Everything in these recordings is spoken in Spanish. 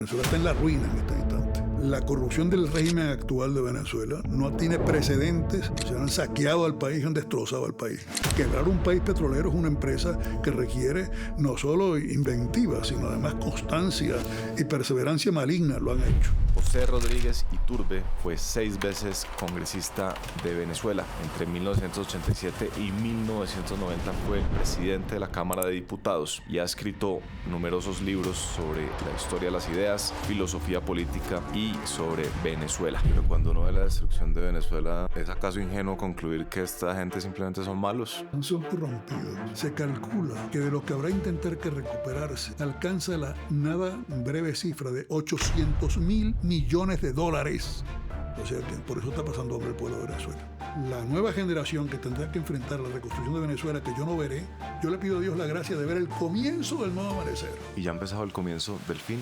Venezuela está en la ruina en este instante. La corrupción del régimen actual de Venezuela no tiene precedentes. Se han saqueado al país, han destrozado al país. Quebrar un país petrolero es una empresa que requiere no solo inventiva, sino además constancia y perseverancia maligna. Lo han hecho. José Rodríguez Iturbe fue 6 veces congresista de Venezuela. Entre 1987 y 1990 fue presidente de la Cámara de Diputados y ha escrito numerosos libros sobre la historia de las ideas, filosofía política y sobre Venezuela. Pero cuando uno ve la destrucción de Venezuela, ¿es acaso ingenuo concluir que esta gente simplemente son malos? Son corrompidos. Se calcula que de lo que habrá intentar que recuperarse alcanza la nada breve cifra de $800.000 millones. O sea que por eso está pasando hambre el pueblo de Venezuela. La nueva generación que tendrá que enfrentar la reconstrucción de Venezuela, que yo no veré, yo le pido a Dios la gracia de ver el comienzo del nuevo amanecer. ¿Y ya ha empezado el comienzo del fin?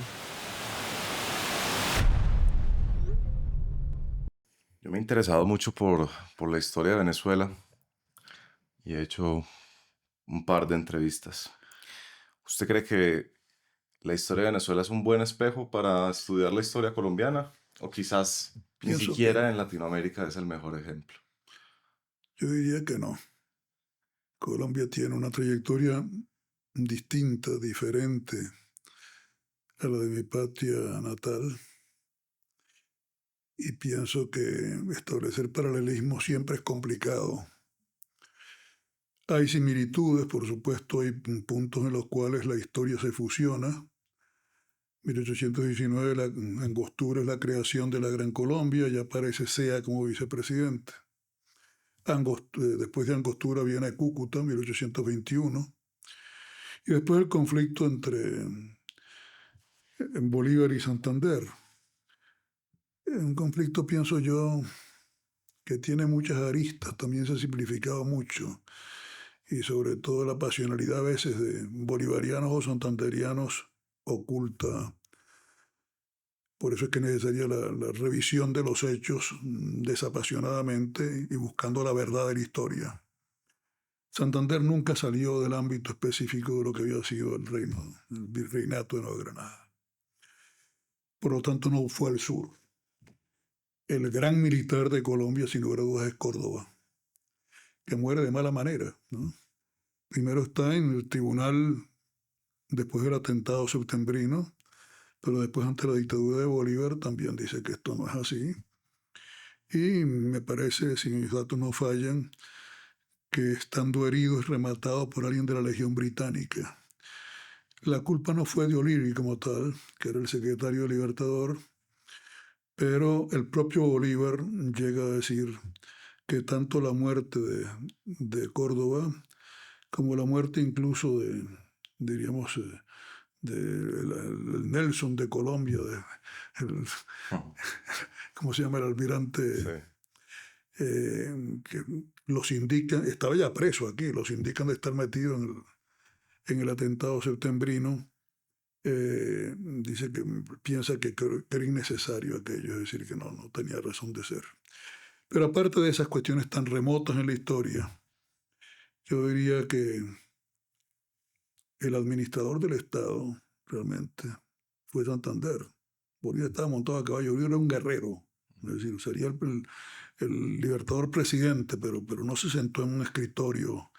Yo me he interesado mucho por la historia de Venezuela y he hecho un par de entrevistas. ¿Usted cree que la historia de Venezuela es un buen espejo para estudiar la historia colombiana? ¿O quizás ni Pienso siquiera que en Latinoamérica es el mejor ejemplo? yo diría que no. Colombia tiene una trayectoria distinta, diferente a la de mi patria natal. Y pienso que establecer paralelismo siempre es complicado. Hay similitudes, por supuesto, hay puntos en los cuales la historia se fusiona. 1819, la Angostura es la creación de la Gran Colombia, ya aparece Sea como vicepresidente. Después de Angostura viene Cúcuta, 1821. Y después el conflicto entre Bolívar y Santander. Un conflicto, pienso yo, que tiene muchas aristas, también se ha simplificado mucho. Y sobre todo la pasionalidad a veces de bolivarianos o santanderianos oculta. Por eso es que es necesaria la revisión de los hechos desapasionadamente y buscando la verdad de la historia. Santander nunca salió del ámbito específico de lo que había sido el virreinato de Nueva Granada. Por lo tanto, no fue al sur. El gran militar de Colombia, sin lugar a dudas, es Córdoba, que muere de mala manera, ¿no? Primero está en el tribunal después del atentado septembrino, pero después ante la dictadura de Bolívar también dice que esto no es así. Y me parece, si mis datos no fallan, que estando herido es rematado por alguien de la Legión Británica. La culpa no fue de O'Leary como tal, que era el secretario Libertador, pero el propio Bolívar llega a decir que tanto la muerte de Córdoba como la muerte incluso diríamos, el Nelson de Colombia, ¿cómo se llama? El almirante, Sí. que los indican, estaba ya preso aquí, los indican de estar metido en el atentado septembrino. Dice que piensa que era innecesario aquello, es decir, que no tenía razón de ser. Pero aparte de esas cuestiones tan remotas en la historia, yo diría que el administrador del Estado realmente fue Santander. Bolívar estaba montado a caballo, Bolívar era un guerrero, es decir, sería el libertador presidente, pero no se sentó en un escritorio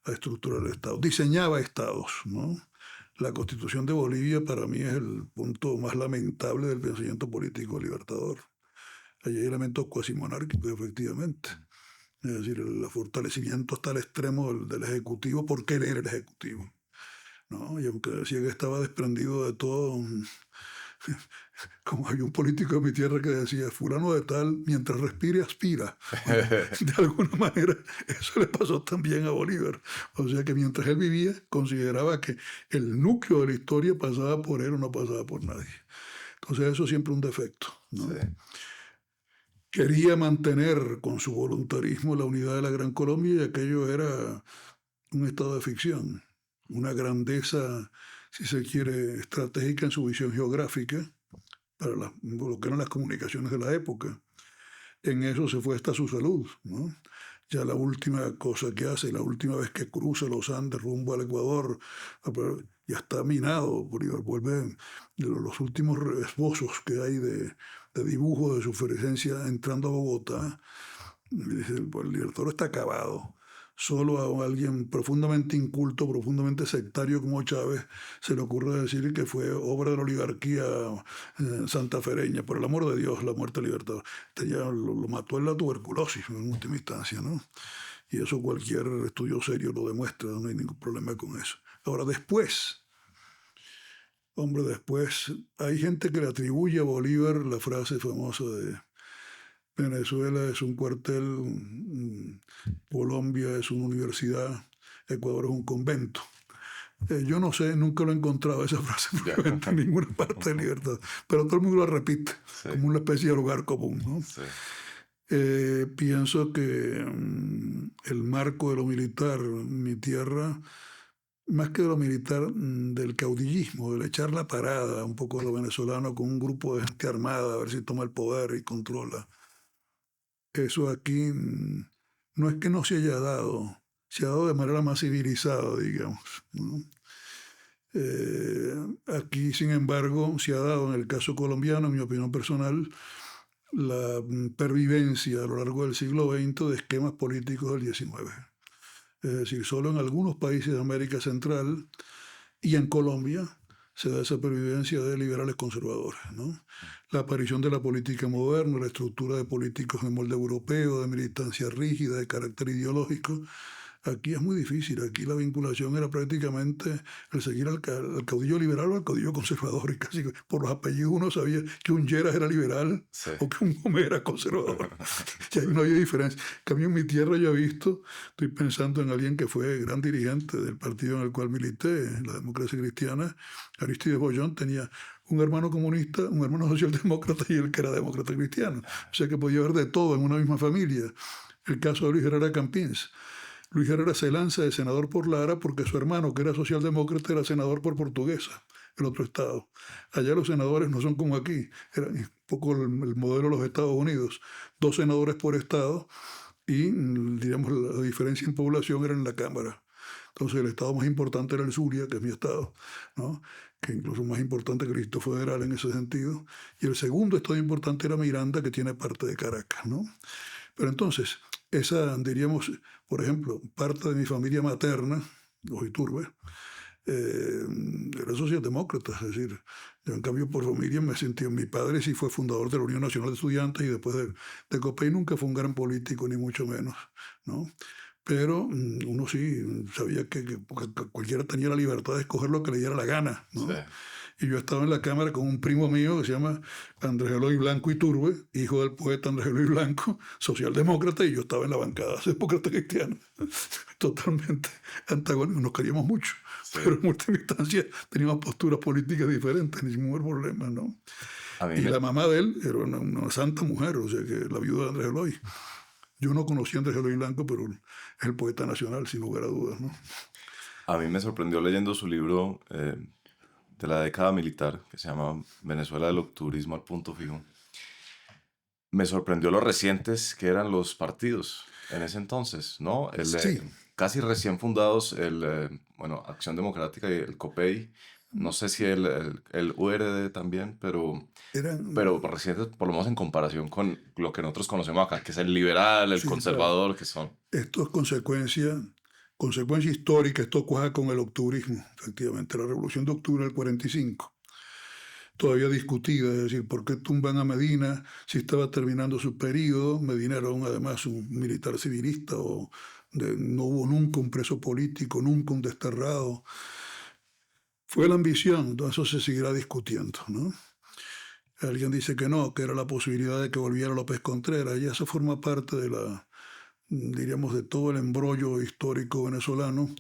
a estructurar el Estado. Diseñaba estados, ¿no? La Constitución de Bolivia para mí es el punto más lamentable del pensamiento político libertador. Allí hay elementos cuasimonárquicos, efectivamente. Es decir, el fortalecimiento hasta el extremo del Ejecutivo, porque él era el Ejecutivo, ¿no? Y aunque decía que estaba desprendido de todo, como había un político de mi tierra que decía, fulano de tal, mientras respire, aspira. Bueno, de alguna manera, eso le pasó también a Bolívar. O sea que mientras él vivía, consideraba que el núcleo de la historia pasaba por él o no pasaba por nadie. Entonces eso siempre un defecto, ¿no? Sí. Quería mantener con su voluntarismo la unidad de la Gran Colombia y aquello era un estado de ficción, una grandeza, si se quiere, estratégica en su visión geográfica para lo que eran las comunicaciones de la época. En eso se fue hasta su salud, ¿no? ya la última cosa que hace, la última vez que cruza los Andes rumbo al Ecuador, ya está minado. Bolívar vuelve, de los últimos esbozos que hay de dibujo de su presencia entrando a Bogotá, y dice, el Libertador está acabado. Solo a alguien profundamente inculto, profundamente sectario como Chávez, se le ocurre decir que fue obra de la oligarquía santafereña. Por el amor de Dios, la muerte del Libertador. Lo mató en la tuberculosis, en última instancia, ¿no? Y eso cualquier estudio serio lo demuestra, no hay ningún problema con eso. Ahora, después hay gente que le atribuye a Bolívar la frase famosa de Venezuela es un cuartel, Colombia es una universidad, Ecuador es un convento. Yo no sé, nunca lo he encontrado esa frase en ninguna parte de Libertad, pero todo el mundo la repite como una especie de lugar común, ¿no? Sí. Pienso que el marco de lo militar, mi tierra, más que de lo militar, del caudillismo, del echar la parada un poco de lo venezolano con un grupo de gente armada, a ver si toma el poder y controla. Eso aquí no es que no se haya dado, se ha dado de manera más civilizada, digamos, ¿no? Aquí, sin embargo, se ha dado en el caso colombiano, en mi opinión personal, la pervivencia a lo largo del siglo XX de esquemas políticos del XIX. Es decir, solo en algunos países de América Central y en Colombia se da esa pervivencia de liberales conservadores, ¿no? La aparición de la política moderna, la estructura de políticos de molde europeo, de militancia rígida, de carácter ideológico. Aquí es muy difícil. Aquí la vinculación era prácticamente el seguir al caudillo liberal o al caudillo conservador. Y casi por los apellidos uno sabía que un Lleras era liberal o que un Gómez era conservador. Y ahí no había diferencia. En cambio, en mi tierra yo he visto, estoy pensando en alguien que fue gran dirigente del partido en el cual milité, la Democracia Cristiana, Aristides Bollón, tenía un hermano comunista, un hermano socialdemócrata y él que era demócrata cristiano. O sea que podía haber de todo en una misma familia. El caso de Luis Herrera Campins. Luis Herrera se lanza de senador por Lara porque su hermano, que era socialdemócrata, era senador por Portuguesa, el otro estado. Allá los senadores no son como aquí, era un poco el modelo de los Estados Unidos, 2 senadores por estado y, digamos, la diferencia en población era en la Cámara. Entonces el estado más importante era el Zulia, que es mi estado, ¿no? Que incluso más importante que el Distrito Federal en ese sentido. Y el segundo estado importante era Miranda, que tiene parte de Caracas, ¿no? Pero entonces, esa, diríamos, por ejemplo, parte de mi familia materna, los Iturbe, era socialdemócrata, es decir, yo en cambio por familia me sentía, mi padre sí fue fundador de la Unión Nacional de Estudiantes y después de Copey nunca fue un gran político, ni mucho menos, ¿no? Pero uno sí sabía que cualquiera tenía la libertad de escoger lo que le diera la gana, ¿no? Sí. Y yo estaba en la Cámara con un primo mío que se llama Andrés Eloy Blanco Iturbe, hijo del poeta Andrés Eloy Blanco, socialdemócrata, y yo estaba en la bancada demócrata cristiana. Totalmente antagónicos, nos queríamos mucho, sí. Pero en última instancia teníamos posturas políticas diferentes, ningún problema, ¿no? Y la mamá de él era una santa mujer, o sea que la viuda de Andrés Eloy. Yo no conocía a Andrés Eloy Blanco, pero es el poeta nacional, sin lugar a dudas, ¿no? A mí me sorprendió leyendo su libro de la década militar, que se llama Venezuela del octubrismo al punto fijo. Me sorprendió lo recientes que eran los partidos en ese entonces, ¿no? Sí. Casi recién fundados, Acción Democrática y el COPEI. No sé si el URD también, pero recientes, por lo menos en comparación con lo que nosotros conocemos acá, que es el liberal, el conservador, claro. Que son... Esto es consecuencia histórica, esto cuaja con el octubrismo, efectivamente, la Revolución de Octubre del 45. Todavía discutida, es decir, ¿por qué tumban a Medina si estaba terminando su periodo? Medina era además un militar civilista, no hubo nunca un preso político, nunca un desterrado. Fue la ambición, entonces eso se seguirá discutiendo, ¿no? Alguien dice que no, que era la posibilidad de que volviera López Contreras, y eso forma parte de diríamos, de todo el embrollo histórico venezolano.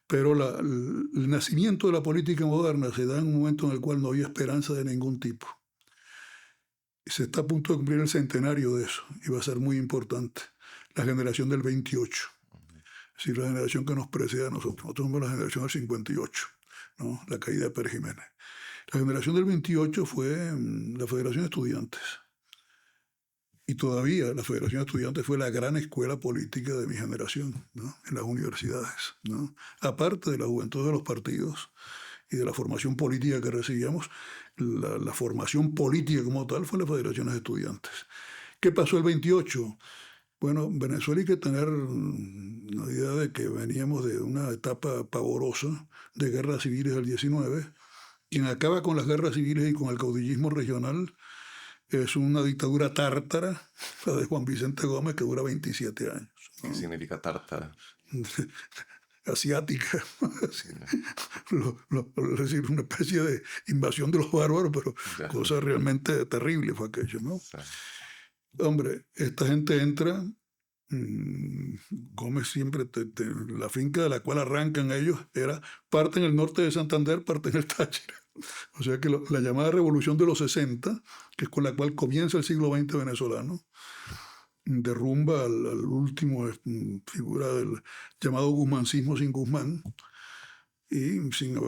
Pero el nacimiento de la política moderna se da en un momento en el cual no había esperanza de ningún tipo. Se está a punto de cumplir el centenario de eso, y va a ser muy importante. La generación del 28. Es decir, la generación que nos precede a nosotros. Nosotros somos la generación del 58, ¿no? La caída de Pérez Jiménez. La generación del 28 fue la Federación de Estudiantes. Y todavía la Federación de Estudiantes fue la gran escuela política de mi generación, ¿no? En las universidades, ¿no? Aparte de la juventud de los partidos y de la formación política que recibíamos, la formación política como tal fue en las federaciones de estudiantes. ¿Qué pasó el 28? Bueno, Venezuela hay que tener una idea de que veníamos de una etapa pavorosa de guerras civiles del 19. Quien acaba con las guerras civiles y con el caudillismo regional es una dictadura tártara, la de Juan Vicente Gómez, que dura 27 años. ¿No? ¿Qué significa tártara? Asiática, es decir, una especie de invasión de los bárbaros, pero cosa realmente terrible fue aquello, ¿no? Hombre, esta gente entra, Gómez siempre, la finca de la cual arrancan ellos era parte en el norte de Santander, parte en el Táchira. O sea que la llamada revolución de los 60, que es con la cual comienza el siglo XX venezolano, derrumba al último figura del llamado guzmancismo sin Guzmán, y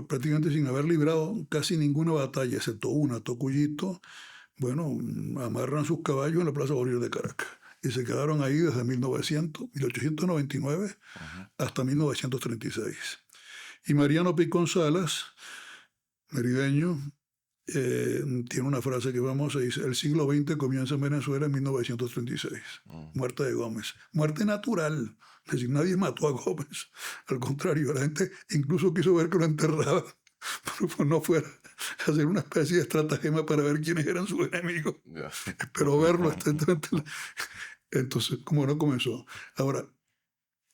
prácticamente sin haber librado casi ninguna batalla, excepto una, Tocuyito, bueno, amarran sus caballos en la Plaza Bolívar de Caracas. Y se quedaron ahí desde 1899 hasta 1936. Y Mariano Picón Salas, merideño, tiene una frase que vamos a decir: el siglo XX comienza en Venezuela en 1936. Muerte de Gómez. Muerte natural. Es decir, nadie mató a Gómez. Al contrario, la gente incluso quiso ver que lo enterraba, pero pues no fuera a hacer una especie de estratagema para ver quiénes eran sus enemigos. Pero verlo estrictamente. Entonces, ¿cómo no comenzó? Ahora,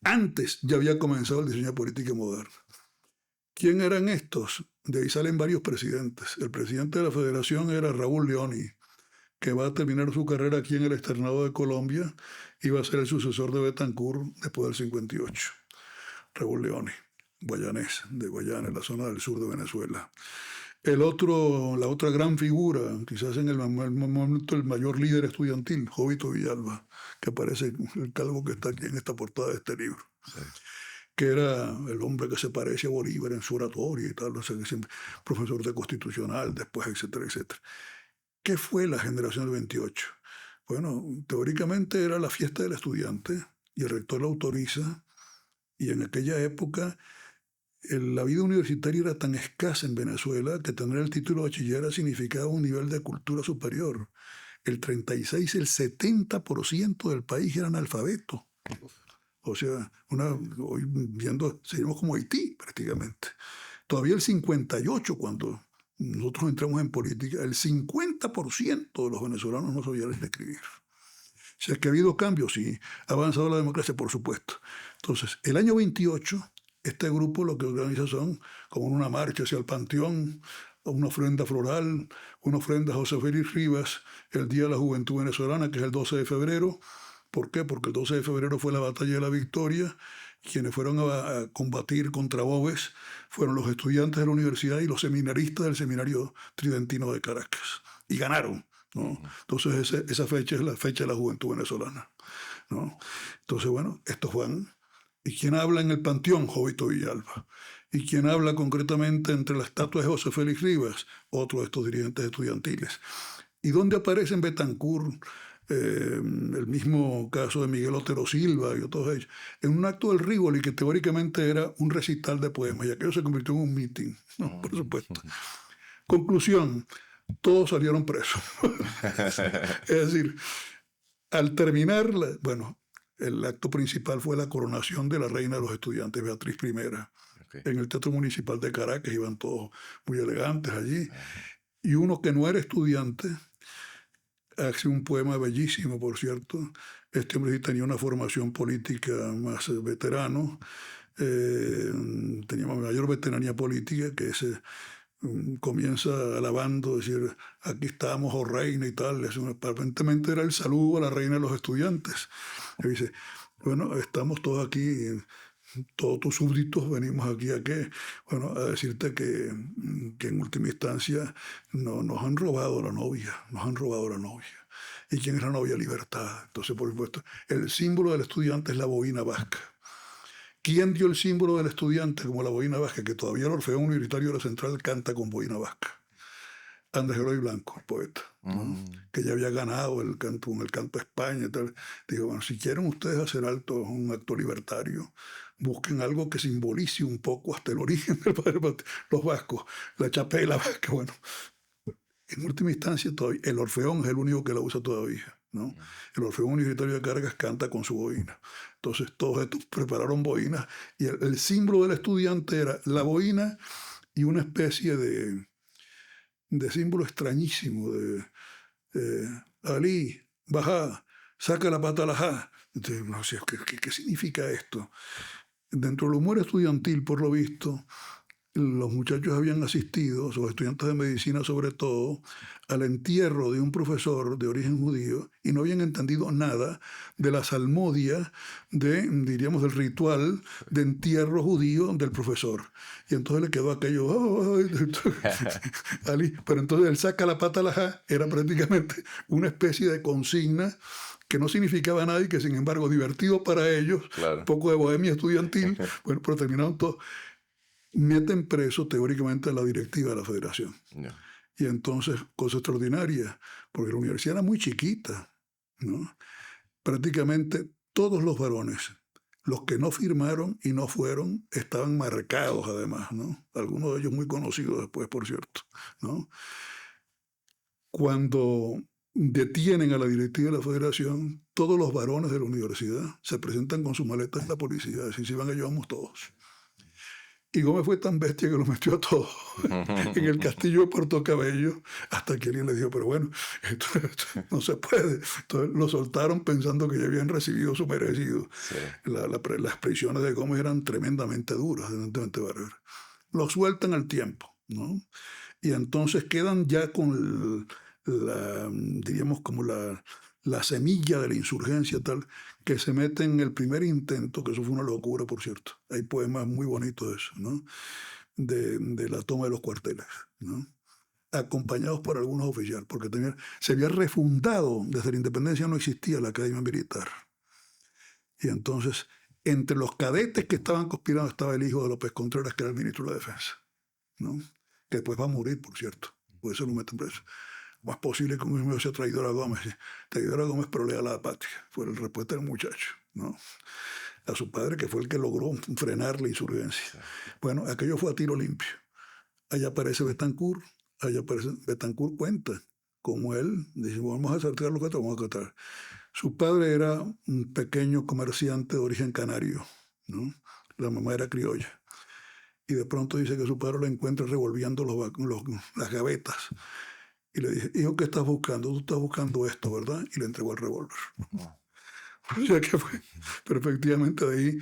antes ya había comenzado el diseño de política moderna. ¿Quién eran estos? De ahí salen varios presidentes. El presidente de la federación era Raúl Leoni, que va a terminar su carrera aquí en el Externado de Colombia y va a ser el sucesor de Betancur después del 58. Raúl Leoni, guayanés, de Guayana, en la zona del sur de Venezuela. La otra gran figura, quizás en el momento el mayor líder estudiantil, Jovito Villalba, que aparece el calvo que está aquí en esta portada de este libro. Sí. Que era el hombre que se parece a Bolívar en su oratoria y tal, o sea, que siempre, profesor de constitucional, después, etcétera, etcétera. ¿Qué fue la generación del 28? Bueno, teóricamente era la fiesta del estudiante y el rector la autoriza, y en aquella época la vida universitaria era tan escasa en Venezuela que tener el título de bachiller significaba un nivel de cultura superior. El 36, el 70% del país era analfabeto. O sea, hoy viendo, seríamos como Haití prácticamente. Todavía el 58, cuando nosotros entramos en política, el 50% de los venezolanos no sabían leer y escribir. O sea, que ha habido cambios, sí. Ha avanzado la democracia, por supuesto. Entonces, el año 28, este grupo lo que organiza son como una marcha hacia el Panteón, una ofrenda floral, una ofrenda a José Félix Rivas, el Día de la Juventud Venezolana, que es el 12 de febrero. ¿Por qué? Porque el 12 de febrero fue la Batalla de la Victoria. Quienes fueron a combatir contra Boves fueron los estudiantes de la universidad y los seminaristas del Seminario Tridentino de Caracas. Y ganaron, ¿no? Entonces esa fecha es la fecha de la juventud venezolana, ¿no? Entonces, bueno, estos van. ¿Y quién habla en el Panteón? Jovito Villalba. ¿Y quién habla concretamente entre las estatuas de José Félix Rivas? Otro de estos dirigentes estudiantiles. ¿Y dónde aparece en Betancur? El mismo caso de Miguel Otero Silva y otros ellos, en un acto del Rivoli que teóricamente era un recital de poemas, y aquello se convirtió en un meeting, ¿no? Por supuesto. Conclusión, todos salieron presos. Es decir, al terminar, el acto principal fue la coronación de la reina de los estudiantes, Beatriz I, en el Teatro Municipal de Caracas. Iban todos muy elegantes allí, y uno que no era estudiante hace un poema bellísimo, por cierto. Este hombre sí tenía una formación política más veterano, tenía mayor veteranía política, que comienza alabando, decir, aquí estamos, oh reina y tal. Aparentemente era el saludo a la reina de los estudiantes. Y dice, bueno, estamos todos aquí, todos tus súbditos venimos aquí a qué, bueno, a decirte que en última instancia nos han robado la novia, ¿Y quién es la novia? Libertad. Entonces, por supuesto, el símbolo del estudiante es la boina vasca. ¿Quién dio el símbolo del estudiante como la boina vasca? Que todavía el Orfeón Universitario de la Central canta con boina vasca. Andrés Eloy Blanco, el poeta, ¿no? Que ya había ganado el canto de España y tal. Digo, bueno, si quieren ustedes hacer un acto libertario, busquen algo que simbolice un poco hasta el origen del padre los vascos, la chapela vasca. Bueno, en última instancia, todavía, el Orfeón es el único que la usa todavía, ¿no? El Orfeón Universitario de Caracas canta con su boina. Entonces, todos estos prepararon boinas y el símbolo del estudiante era la boina y una especie de símbolo extrañísimo de Ali, baja, saca la pata a la ja. Entonces, no sé, ¿qué significa esto? Dentro del humor estudiantil, por lo visto, los muchachos habían asistido, los estudiantes de medicina sobre todo, al entierro de un profesor de origen judío y no habían entendido nada de la salmodia diríamos, del ritual de entierro judío del profesor. Y entonces le quedó aquello, Ali. Pero entonces él saca la pata a la ja, era prácticamente una especie de consigna que no significaba nada y que sin embargo divertido para ellos, claro. Un poco de bohemia estudiantil, bueno, pero terminaron todo. Meten preso teóricamente a la directiva de la federación. Yeah. Y entonces, cosa extraordinaria, porque la universidad era muy chiquita, ¿no? Prácticamente todos los varones, los que no firmaron y no fueron, estaban marcados además, ¿no? Algunos de ellos muy conocidos después, por cierto, ¿no? Cuando detienen a la directiva de la federación, todos los varones de la universidad se presentan con sus maletas en la policía, así se van a llevamos todos. Y Gómez fue tan bestia que lo metió a todos en el castillo de Puerto Cabello, hasta que alguien le dijo, pero bueno, esto no se puede. Entonces lo soltaron pensando que ya habían recibido su merecido. Sí. Las prisiones de Gómez eran tremendamente duras, tremendamente bárbaras. Lo sueltan al tiempo, ¿no? Y entonces quedan ya con diríamos como la semilla de la insurgencia tal, que se mete en el primer intento, que eso fue una locura, por cierto. Hay poemas muy bonitos de eso, ¿no? De la toma de los cuarteles, ¿no? Acompañados por algunos oficiales, porque se había refundado, desde la independencia no existía la Academia Militar. Y entonces, entre los cadetes que estaban conspirando estaba el hijo de López Contreras, que era el ministro de la Defensa, ¿no? Que después va a morir, por cierto. Por eso lo meten preso. Más posible que un hijo sea traidor a Gómez. Traidor a Gómez, pero leal a la patria. Fue la respuesta del muchacho, ¿no? A su padre, que fue el que logró frenar la insurgencia. Sí. Bueno, aquello fue a tiro limpio. Allá aparece Betancourt. Allá aparece Betancourt cuenta como él. Dice, vamos a saltar lo que vamos a tratar. Su padre era un pequeño comerciante de origen canario, ¿no? La mamá era criolla. Y de pronto dice que su padre lo encuentra revolviendo las gavetas. Y le dije, hijo, ¿qué estás buscando? Tú estás buscando esto, ¿verdad? Y le entregó el revólver. O sea que fue, pero efectivamente de ahí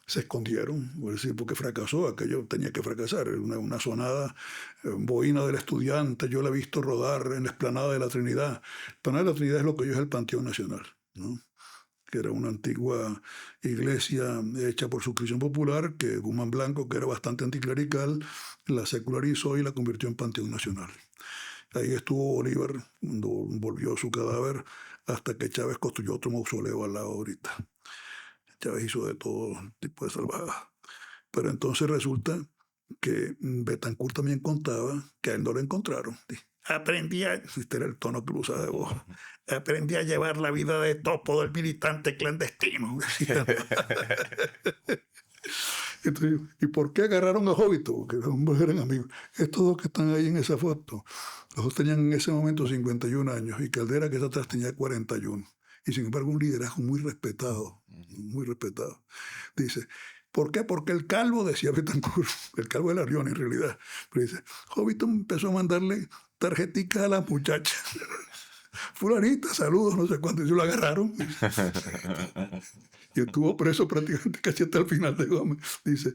se escondieron, porque fracasó, aquello tenía que fracasar. Una sonada bohina del estudiante, yo la he visto rodar en la explanada de la Trinidad. La explanada de la Trinidad es lo que hoy es el Panteón Nacional, ¿no? Que era una antigua iglesia hecha por suscripción popular, que Guzmán Blanco, que era bastante anticlerical, la secularizó y la convirtió en Panteón Nacional. Ahí estuvo Bolívar cuando volvió su cadáver hasta que Chávez construyó otro mausoleo al lado ahorita. Chávez hizo de todo tipo de salvajadas. Pero entonces resulta que Betancourt también contaba que a él no lo encontraron. Este era el tono que usaba de voz, aprendí a llevar la vida de topo del militante clandestino. Entonces, ¿y por qué agarraron a Jovito? Porque los hombres eran amigos. Estos dos que están ahí en esa foto, los dos tenían en ese momento 51 años y Caldera, que está atrás, tenía 41. Y sin embargo un liderazgo muy respetado, muy respetado. Dice, ¿por qué? Porque el calvo, decía Betancourt, el calvo de la Riona en realidad, pero dice, Jovito empezó a mandarle tarjeticas a las muchachas. Fulanita, saludos, no sé cuánto, y se lo agarraron. Y estuvo preso prácticamente casi hasta el final de Gómez. Dice,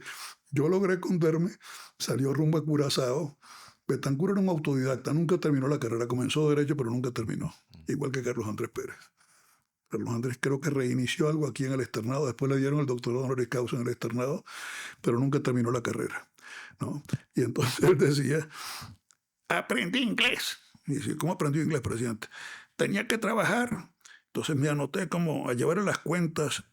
yo logré esconderme, salió rumbo a Curazao. Betancourt era un autodidacta, nunca terminó la carrera, comenzó derecho, pero nunca terminó. Igual que Carlos Andrés Pérez. Carlos Andrés creo que reinició algo aquí en el externado, después le dieron el doctorado honoris causa en el externado, pero nunca terminó la carrera, ¿no? Y entonces él decía, aprendí inglés. Y dice, ¿cómo aprendió inglés, presidente? Tenía que trabajar. Entonces me anoté como a llevar a las cuentas.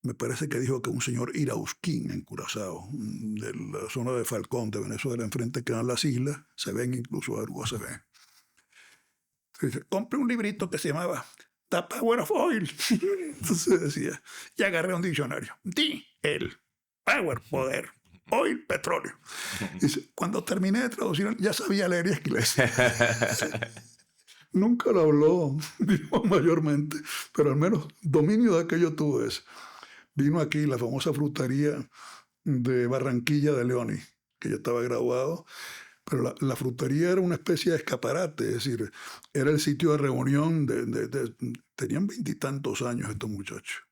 Me parece que dijo que un señor Irausquín en Curazao, de la zona de Falcón, de Venezuela, enfrente quedan las islas, se ven incluso Aruba se ven. Dice, compré un librito que se llamaba The Power of Oil. Entonces decía, y agarré un diccionario. El power, poder. Oil, petróleo. Dice, cuando terminé de traducir, ya sabía leer y inglés. Nunca lo habló, dijo, mayormente, pero al menos dominio de aquello tuvo eso. Vino aquí la famosa frutería de Barranquilla de Leoni, que ya estaba graduado, pero la frutería era una especie de escaparate, es decir, era el sitio de reunión tenían 20 y tantos años estos muchachos,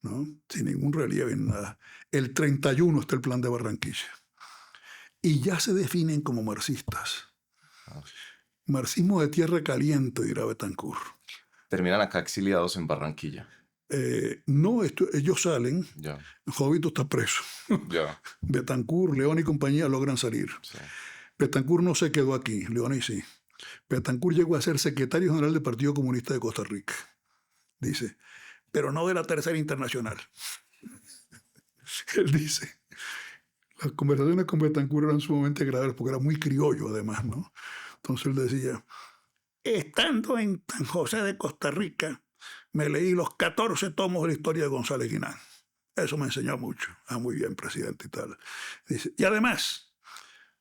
¿no? Sin ningún relieve ni nada. El 31 está el plan de Barranquilla. Y ya se definen como marxistas. Marxismo de tierra caliente, dirá Betancourt. Terminan acá exiliados en Barranquilla. No, ellos salen. Ya. Jovito está preso. Ya. Betancourt, León y compañía logran salir. Sí. Betancourt no se quedó aquí, León sí. Betancourt llegó a ser secretario general del Partido Comunista de Costa Rica. Dice, pero no de la Tercera Internacional. Él dice, las conversaciones con Betancourt eran sumamente agradables porque era muy criollo además, ¿no? Entonces él decía, estando en San José de Costa Rica, me leí los 14 tomos de la historia de González Guinán. Eso me enseñó mucho. Ah, muy bien, presidente y tal. Dice, y además,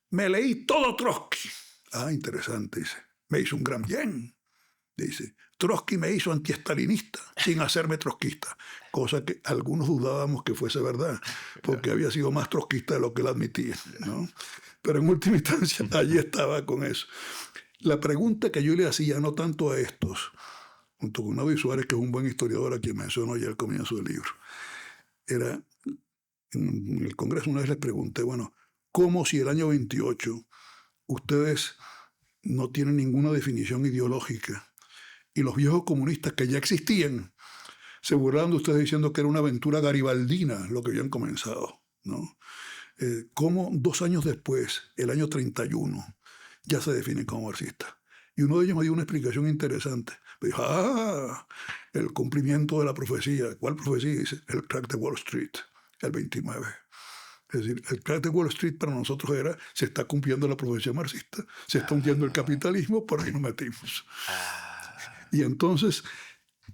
me leí todo Trotsky. Ah, interesante, dice. Me hizo un gran bien. Dice, Trotsky me hizo antiestalinista sin hacerme trotskista. Cosa que algunos dudábamos que fuese verdad, porque había sido más trotskista de lo que él admitía, ¿no? Pero en última instancia, allí estaba con eso. La pregunta que yo le hacía, no tanto a estos, junto con Navi Suárez, que es un buen historiador a quien menciono ya al comienzo del libro, era, en el Congreso una vez les pregunté, bueno, ¿cómo si el año 28 ustedes no tienen ninguna definición ideológica y los viejos comunistas que ya existían se burlaban de ustedes diciendo que era una aventura garibaldina lo que habían comenzado, ¿no? ¿Cómo 2 años después, el año 31, ya se definen como marxistas? Y uno de ellos me dio una explicación interesante. Me dijo, el cumplimiento de la profecía. ¿Cuál profecía? Dice, el crack de Wall Street, el 29. Es decir, el crack de Wall Street para nosotros era, se está cumpliendo la profecía marxista, se está hundiendo el capitalismo, por ahí nos metimos. Y entonces,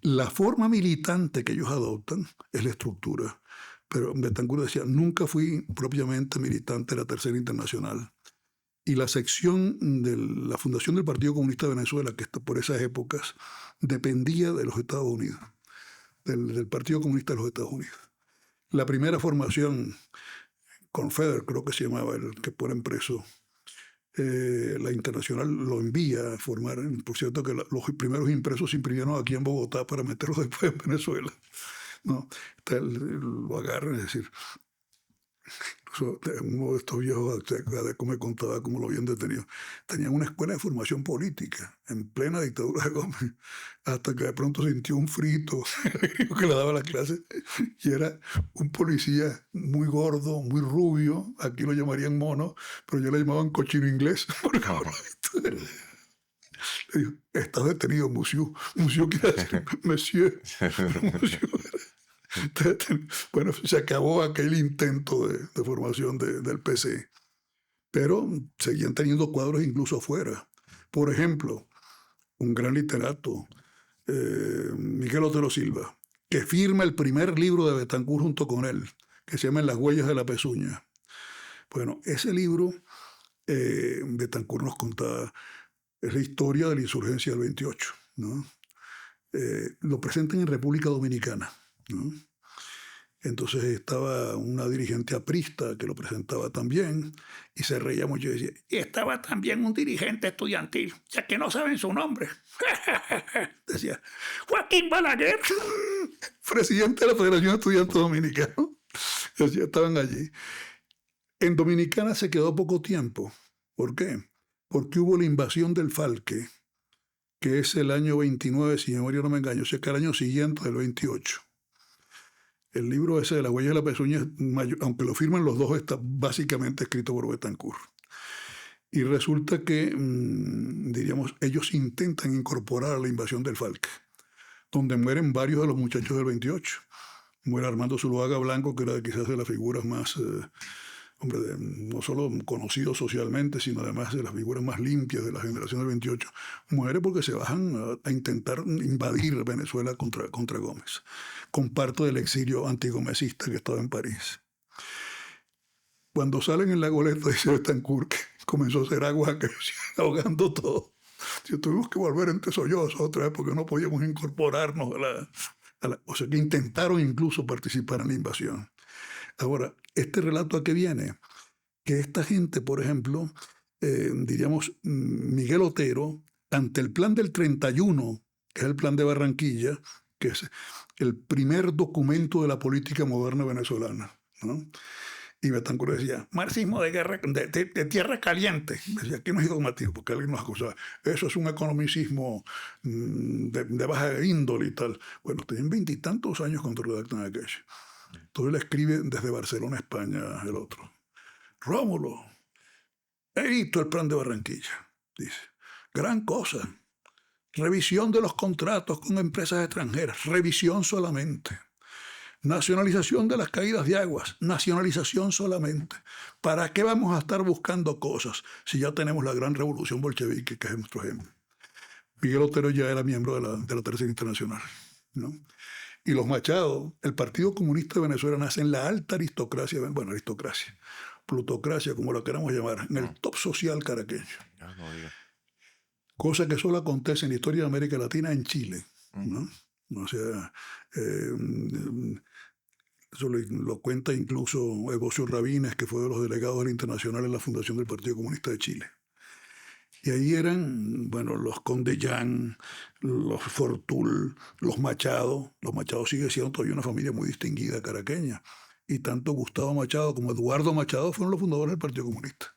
la forma militante que ellos adoptan es la estructura. Pero Betancourt decía, nunca fui propiamente militante de la Tercera Internacional. Y la sección de la fundación del Partido Comunista de Venezuela, que está por esas épocas, dependía de los Estados Unidos, del Partido Comunista de los Estados Unidos. La primera formación, Confeder, creo que se llamaba, el que ponen preso, la Internacional lo envía a formar. Por cierto, que los primeros impresos se imprimieron aquí en Bogotá para meterlos después en Venezuela, ¿no? Lo agarran, es decir, uno de estos viejos me contaba cómo lo habían detenido. Tenían una escuela de formación política en plena dictadura de Gómez, hasta que de pronto sintió un frito que le daba la clase y era un policía muy gordo, muy rubio, aquí lo llamarían mono, pero yo le llamaban cochino inglés. Le dijo, estás detenido, monsieur. Monsieur quiere decir monsieur. Monsieur. Bueno, se acabó aquel intento de formación del PC, pero seguían teniendo cuadros incluso afuera. Por ejemplo, un gran literato, Miguel Otero Silva, que firma el primer libro de Betancourt junto con él, que se llama En las huellas de la pezuña. Bueno, ese libro, Betancourt nos contaba, es la historia de la insurgencia del 28, ¿no? Lo presentan en República Dominicana, ¿no? Entonces estaba una dirigente aprista que lo presentaba también y se reía mucho y decía, y estaba también un dirigente estudiantil, ya que no saben su nombre. Decía, Joaquín Balaguer, presidente de la Federación de Estudiantes Dominicanos. Decía, estaban allí. En Dominicana se quedó poco tiempo. ¿Por qué? Porque hubo la invasión del Falque, que es el año 29, si mi memoria no me engaño, o sea que el año siguiente del 28. El libro ese de La huella de la pezuña, aunque lo firman los dos, está básicamente escrito por Betancourt. Y resulta que, diríamos, ellos intentan incorporar a la invasión del Falque, donde mueren varios de los muchachos del 28. Muere Armando Zuluaga Blanco, que era quizás de las figuras más hombre no solo conocido socialmente, sino además de las figuras más limpias de la generación del 28, muere porque se bajan a intentar invadir Venezuela contra Gómez, con parte del exilio antigomecista que estaba en París. Cuando salen en la goleta, dice Betancourt, que comenzó a hacer agua ahogando todo. Tuvimos que volver entre sollozos otra vez porque no podíamos incorporarnos o sea, que intentaron incluso participar en la invasión. Ahora, ¿este relato a qué viene? Que esta gente, por ejemplo, diríamos, Miguel Otero, ante el plan del 31, que es el plan de Barranquilla, que es el primer documento de la política moderna venezolana, ¿no? Y Betancourt decía, marxismo de guerra, de tierra caliente. Decía, aquí no es dogmatismo, porque alguien nos acusaba. Eso es un economicismo de baja índole y tal. Bueno, tienen 20 y tantos años cuando redactan aquello. Entonces le escribe desde Barcelona, España, el otro. Rómulo, he visto el plan de Barranquilla. Dice, gran cosa. Revisión de los contratos con empresas extranjeras. Revisión solamente. Nacionalización de las caídas de aguas, nacionalización solamente. ¿Para qué vamos a estar buscando cosas si ya tenemos la gran revolución bolchevique, que es nuestro ejemplo? Miguel Otero ya era miembro de la Tercera Internacional, ¿no? Y los Machado, el Partido Comunista de Venezuela nace en la alta aristocracia, bueno, aristocracia, plutocracia, como la queramos llamar, en el top social caraqueño. Cosa que solo acontece en la historia de América Latina en Chile, ¿no? O sea, eso lo cuenta incluso Evocio Rabines, que fue de los delegados del Internacional en la fundación del Partido Comunista de Chile. Y ahí eran, bueno, los Condellán, los Fortul, los Machado. Los Machado sigue siendo todavía una familia muy distinguida caraqueña. Y tanto Gustavo Machado como Eduardo Machado fueron los fundadores del Partido Comunista.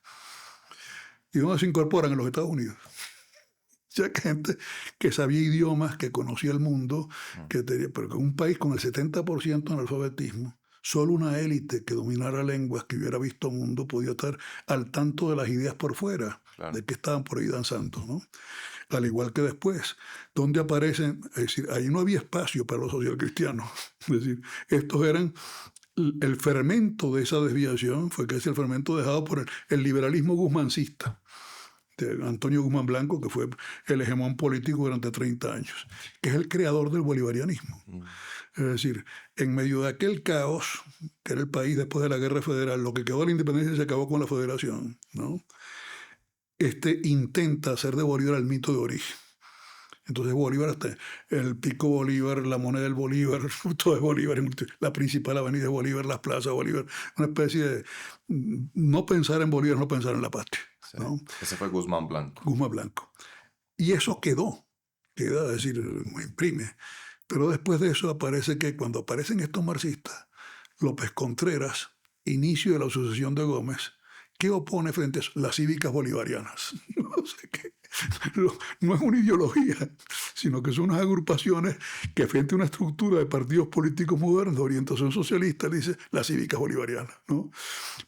¿Y dónde se incorporan? En los Estados Unidos. Ya que gente que sabía idiomas, que conocía el mundo, pero que un país con el 70% de analfabetismo, solo una élite que dominara lenguas, que hubiera visto mundo, podía estar al tanto de las ideas por fuera, claro, de que estaban por ahí danzando, ¿no? Al igual que después, donde aparecen, es decir, ahí no había espacio para los socialcristianos. Es decir, estos eran el fermento de esa desviación, fue casi el fermento dejado por el liberalismo guzmancista de Antonio Guzmán Blanco, que fue el hegemón político durante 30 años, que es el creador del bolivarianismo. Es decir, en medio de aquel caos, que era el país después de la guerra federal, lo que quedó de la independencia se acabó con la federación, ¿no? Intenta hacer de Bolívar el mito de origen. Entonces Bolívar, hasta el pico Bolívar, la moneda del Bolívar, todo es Bolívar, la principal avenida de Bolívar, las plazas de Bolívar, una especie de no pensar en Bolívar, no pensar en la patria. Sí, ¿no? Ese fue Guzmán Blanco. Guzmán Blanco. Y eso queda, es decir, imprime. Pero después de eso aparece que cuando aparecen estos marxistas, López Contreras, inicio de la sucesión de Gómez, ¿qué opone frente a eso? Las cívicas bolivarianas. No sé qué. No es una ideología, sino que son unas agrupaciones que frente a una estructura de partidos políticos modernos de orientación socialista le dice las cívicas bolivarianas, ¿no?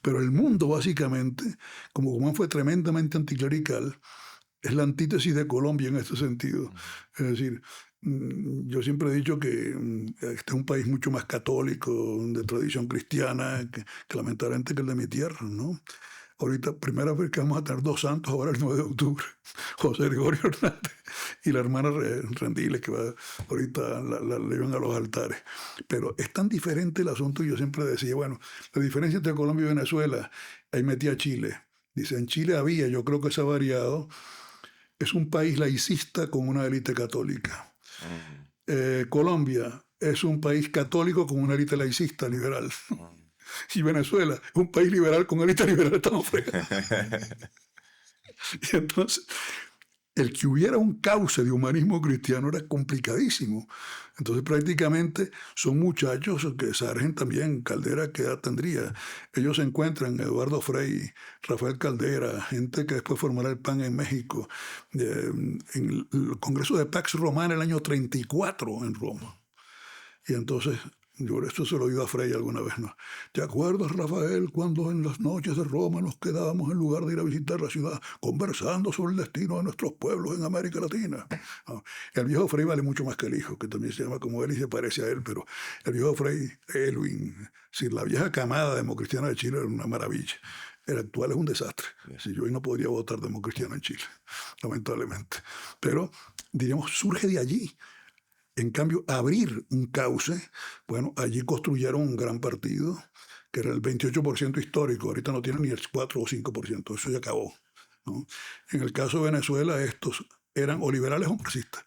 Pero el mundo básicamente, como Guzmán fue tremendamente anticlerical, es la antítesis de Colombia en este sentido. Es decir, yo siempre he dicho que este es un país mucho más católico, de tradición cristiana, que lamentablemente que el de mi tierra, ¿no? Ahorita, primera vez que vamos a tener 2 santos, ahora el 9 de octubre, José Gregorio Hernández y la hermana Rendiles, que ahorita la llevan a los altares. Pero es tan diferente el asunto, y yo siempre decía, bueno, la diferencia entre Colombia y Venezuela, ahí metí a Chile. Dice, en Chile había, yo creo que se ha variado, es un país laicista con una élite católica. Colombia es un país católico con una élite laicista, liberal. Y Venezuela es un país liberal con élite liberal, estamos fregados. Y entonces, el que hubiera un cauce de humanismo cristiano era complicadísimo. Entonces, prácticamente son muchachos que Sargent también, Caldera, ¿qué edad tendría? Ellos se encuentran, Eduardo Frei, Rafael Caldera, gente que después formará el PAN en México, en el Congreso de Pax Romana el año 34 en Roma. Y entonces Yo esto se lo he oído a Frei alguna vez, ¿no? ¿Te acuerdas, Rafael, cuando en las noches de Roma nos quedábamos en lugar de ir a visitar la ciudad conversando sobre el destino de nuestros pueblos en América Latina? ¿No? El viejo Frei vale mucho más que el hijo, que también se llama como él y se parece a él, pero el viejo Frei, Elwin, si la vieja camada democristiana de Chile era una maravilla. El actual es un desastre. Si yo hoy no podría votar democristiano en Chile, lamentablemente. Pero, diríamos, surge de allí. En cambio, abrir un cauce, bueno, allí construyeron un gran partido, que era el 28% histórico, ahorita no tiene ni el 4 o 5%, eso ya acabó, ¿no? En el caso de Venezuela, estos eran o liberales o marxistas.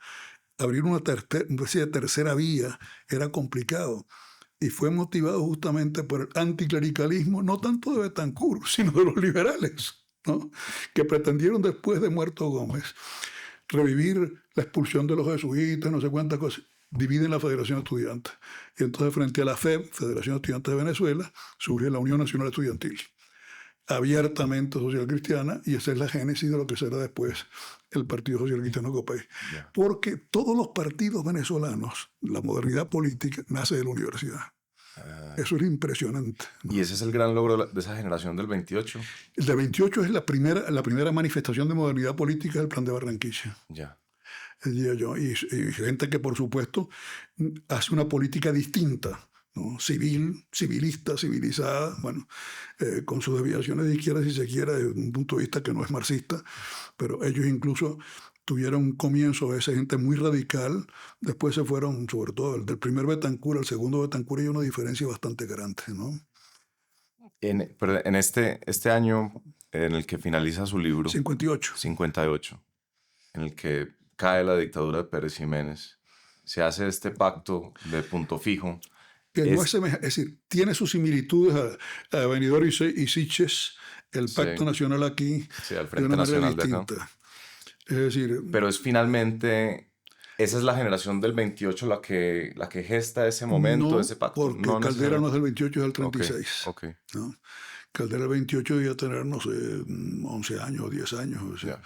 Abrir una especie de tercera vía era complicado y fue motivado justamente por el anticlericalismo, no tanto de Betancourt, sino de los liberales, ¿no? Que pretendieron después de muerto Gómez revivir la expulsión de los jesuitas, no sé cuántas cosas, dividen la Federación de Estudiantes. Y entonces frente a la FEB, Federación de Estudiantes de Venezuela, surge la Unión Nacional Estudiantil, abiertamente social cristiana, y esa es la génesis de lo que será después el Partido Social Cristiano Copey. Yeah. Porque todos los partidos venezolanos, la modernidad política, nace de la universidad. Eso es impresionante, ¿no? ¿Y ese es el gran logro de esa generación del 28? El de 28 es la primera manifestación de modernidad política del Plan de Barranquilla. Ya. Diría yo. Y gente que, por supuesto, hace una política distinta, ¿no? Civil, civilista, civilizada, bueno, con sus desviaciones de izquierda, si se quiere, desde un punto de vista que no es marxista, pero ellos incluso tuvieron un comienzo de esa gente muy radical, después se fueron, sobre todo del primer Betancourt al segundo Betancourt, hay una diferencia bastante grande, ¿no? Pero en este año en el que finaliza su libro, 58, en el que cae la dictadura de Pérez Jiménez, se hace este pacto de punto fijo. Que no es decir, tiene sus similitudes a Benidorm y Sitges, el Pacto Nacional aquí, sí, al Frente Nacional distinta. De acá. Es decir, pero es finalmente, esa es la generación del 28 la que gesta ese momento, no, ese pacto. Porque no, Caldera no es del 28, es del 36. Okay. ¿No? Caldera del 28 debía tener, no sé, 11 años, 10 años. O sea,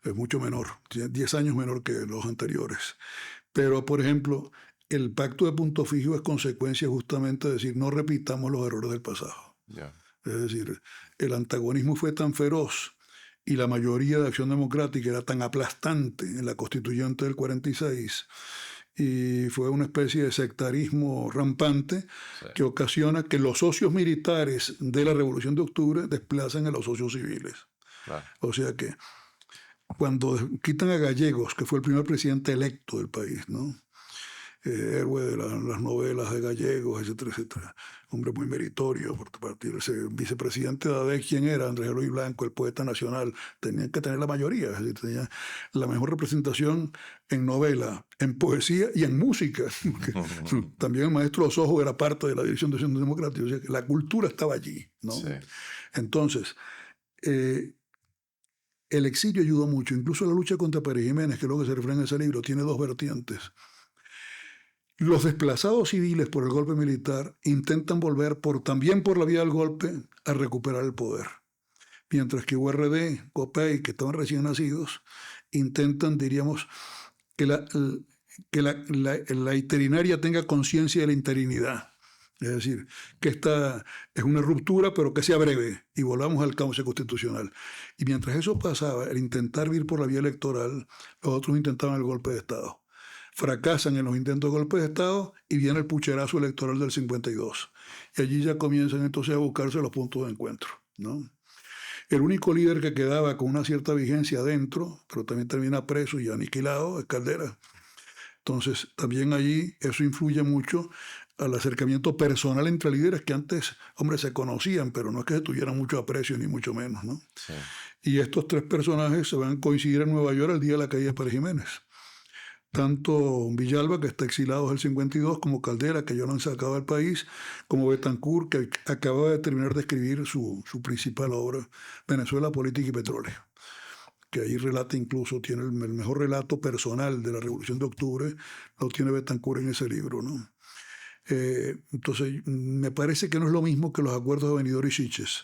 es mucho menor, 10 años menor que los anteriores. Pero, por ejemplo, el pacto de punto fijo es consecuencia justamente de decir, no repitamos los errores del pasado. Es decir, el antagonismo fue tan feroz y la mayoría de Acción Democrática era tan aplastante en la constituyente del 46 y fue una especie de sectarismo rampante que ocasiona que los socios militares de la Revolución de Octubre desplacen a los socios civiles. O sea que cuando quitan a Gallegos, que fue el primer presidente electo del país, ¿no? Héroe de las novelas de Gallegos, etcétera, etcétera. Hombre muy meritorio por partir. El vicepresidente de ADEC, ¿quién era? Andrés Eloy Blanco, el poeta nacional. Tenían que tener la mayoría, es decir, tenían la mejor representación en novela, en poesía y en música. También el maestro Osojo era parte de la dirección de Acción Democrática. O sea, que la cultura estaba allí, ¿no? Sí. Entonces, el exilio ayudó mucho. Incluso la lucha contra Pérez Jiménez, que es lo que se refiere en ese libro, tiene dos vertientes. Los desplazados civiles por el golpe militar intentan volver también por la vía del golpe a recuperar el poder. Mientras que URD, Copey, que estaban recién nacidos, intentan, diríamos, que la interinaria tenga conciencia de la interinidad. Es decir, que esta es una ruptura, pero que sea breve y volvamos al cauce constitucional. Y mientras eso pasaba, el intentar ir por la vía electoral, los otros intentaban el golpe de Estado. Fracasan en los intentos de golpe de Estado y viene el pucherazo electoral del 52. Y allí ya comienzan entonces a buscarse los puntos de encuentro, ¿no? El único líder que quedaba con una cierta vigencia adentro, pero también termina preso y aniquilado, es Caldera. Entonces, también allí eso influye mucho al acercamiento personal entre líderes que antes, hombre, se conocían, pero no es que se tuvieran mucho aprecio, ni mucho menos, ¿no? Sí. Y estos tres personajes se van a coincidir en Nueva York el día de la caída de Pérez Jiménez. Tanto Villalba, que está exilado desde el 52, como Caldera, que ya lo han sacado del país, como Betancourt, que acaba de terminar de escribir su principal obra, Venezuela, Política y Petróleo, que ahí relata incluso, tiene el mejor relato personal de la Revolución de Octubre, lo tiene Betancourt en ese libro, ¿no? Entonces, me parece que no es lo mismo que los acuerdos de Benidorm y Sitges,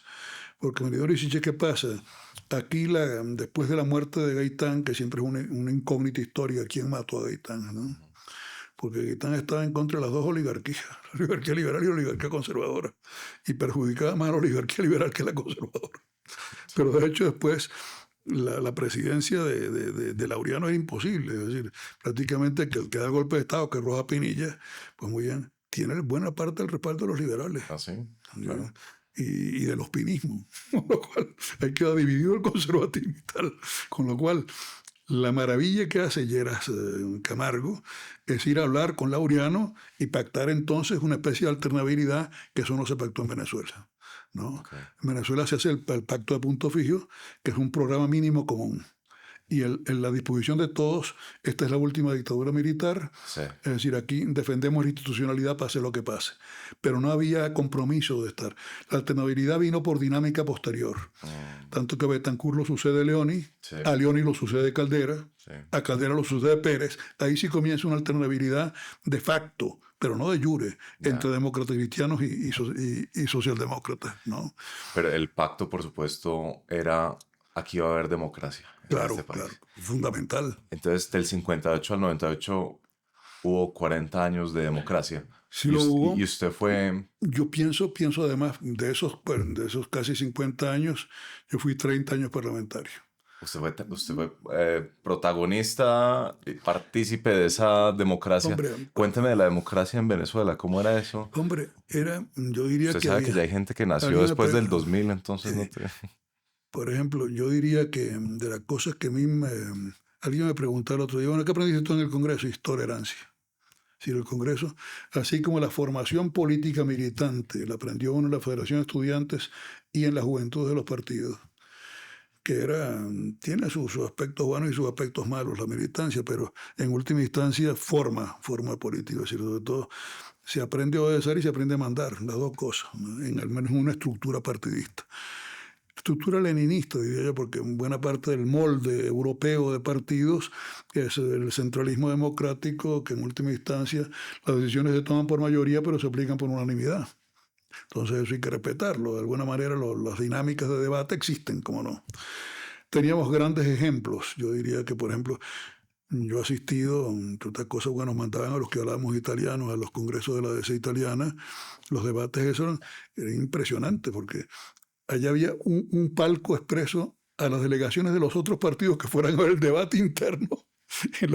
porque Benidorm y Sitges, ¿qué pasa? Aquí, después de la muerte de Gaitán, que siempre es una incógnita histórica, ¿quién mató a Gaitán, ¿no? porque Guitán estaba en contra de las dos oligarquías, la oligarquía liberal y la oligarquía conservadora, y perjudicaba más a la oligarquía liberal que a la conservadora. Pero de hecho después la presidencia de Laureano era imposible, es decir, prácticamente que el que da el golpe de Estado, que es Rojas Pinilla, pues muy bien, tiene buena parte del respaldo de los liberales. Ah, sí, claro. Y de los pinismos, con lo cual ahí queda dividido el conservatismo y tal, con lo cual la maravilla que hace Lleras Camargo es ir a hablar con Laureano y pactar entonces una especie de alternabilidad que eso no se pactó en Venezuela, ¿no? Okay. En Venezuela se hace el pacto de punto fijo, que es un programa mínimo común. Y en la disposición de todos, esta es la última dictadura militar, Sí. es decir, aquí defendemos la institucionalidad pase lo que pase, pero no había compromiso de estar. La alternabilidad vino por dinámica posterior, tanto que a Betancur lo sucede Leoni, Sí. a Leoni lo sucede Caldera, Sí. a Caldera lo sucede Pérez, ahí sí comienza una alternabilidad de facto, pero no de jure, entre demócratas cristianos y socialdemócratas, ¿no? Pero el pacto, por supuesto, era aquí va a haber democracia en Claro, este país. claro, fundamental. Entonces, del 58 al 98 hubo 40 años de democracia. Sí lo hubo. Y usted fue... Yo pienso además, de esos casi 50 años, yo fui 30 años parlamentario. Usted fue protagonista y partícipe de esa democracia. Hombre, Cuénteme de la democracia en Venezuela, ¿cómo era eso? Hombre, yo diría Usted que sabe que ya hay gente que nació después del 2000, entonces no te... Por ejemplo, yo diría que de las cosas que a mí alguien me preguntó el otro día, bueno, ¿qué aprendiste tú en el Congreso? Tolerancia. Si el Congreso, así como la formación política militante, la aprendió uno en la Federación de Estudiantes y en la juventud de los partidos, que tiene sus aspectos buenos y sus aspectos malos, la militancia, pero en última instancia forma política, es decir, sobre todo se aprende a obedecer y se aprende a mandar, las dos cosas, ¿no? En al menos una estructura partidista. Estructura leninista, diría yo, porque buena parte del molde europeo de partidos es el centralismo democrático, que en última instancia las decisiones se toman por mayoría, pero se aplican por unanimidad. Entonces eso hay que respetarlo. De alguna manera las dinámicas de debate existen, como no. Teníamos grandes ejemplos. Yo diría que, por ejemplo, yo he asistido, entre otras cosas, nos mandaban a los que hablábamos italianos, a los congresos de la DC italiana. Los debates esos eran impresionantes, porque allá había un palco expreso a las delegaciones de los otros partidos que fueran a ver el debate interno en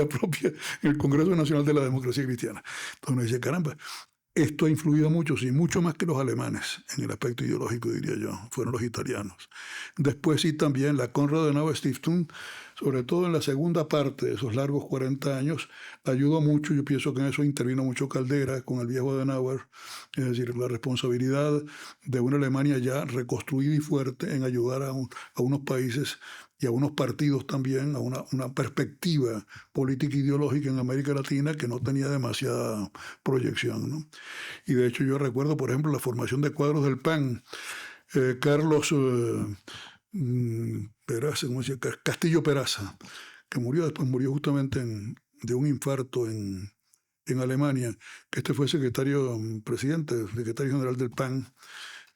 el Congreso Nacional de la Democracia Cristiana. Entonces uno dice, caramba, esto ha influido mucho, sí, mucho más que los alemanes en el aspecto ideológico, diría yo, fueron los italianos. Después sí también la Konrad Adenauer Stiftung, sobre todo en la segunda parte de esos largos 40 años, ayudó mucho. Yo pienso que en eso intervino mucho Caldera con el viejo Adenauer, es decir, la responsabilidad de una Alemania ya reconstruida y fuerte en ayudar a unos países y a unos partidos también, a una perspectiva política e ideológica en América Latina que no tenía demasiada proyección, ¿no? Y de hecho yo recuerdo, por ejemplo, la formación de cuadros del PAN. Carlos Peraza, ¿cómo se llama? Castillo Peraza, que después murió justamente de un infarto en Alemania, que fue secretario general del PAN.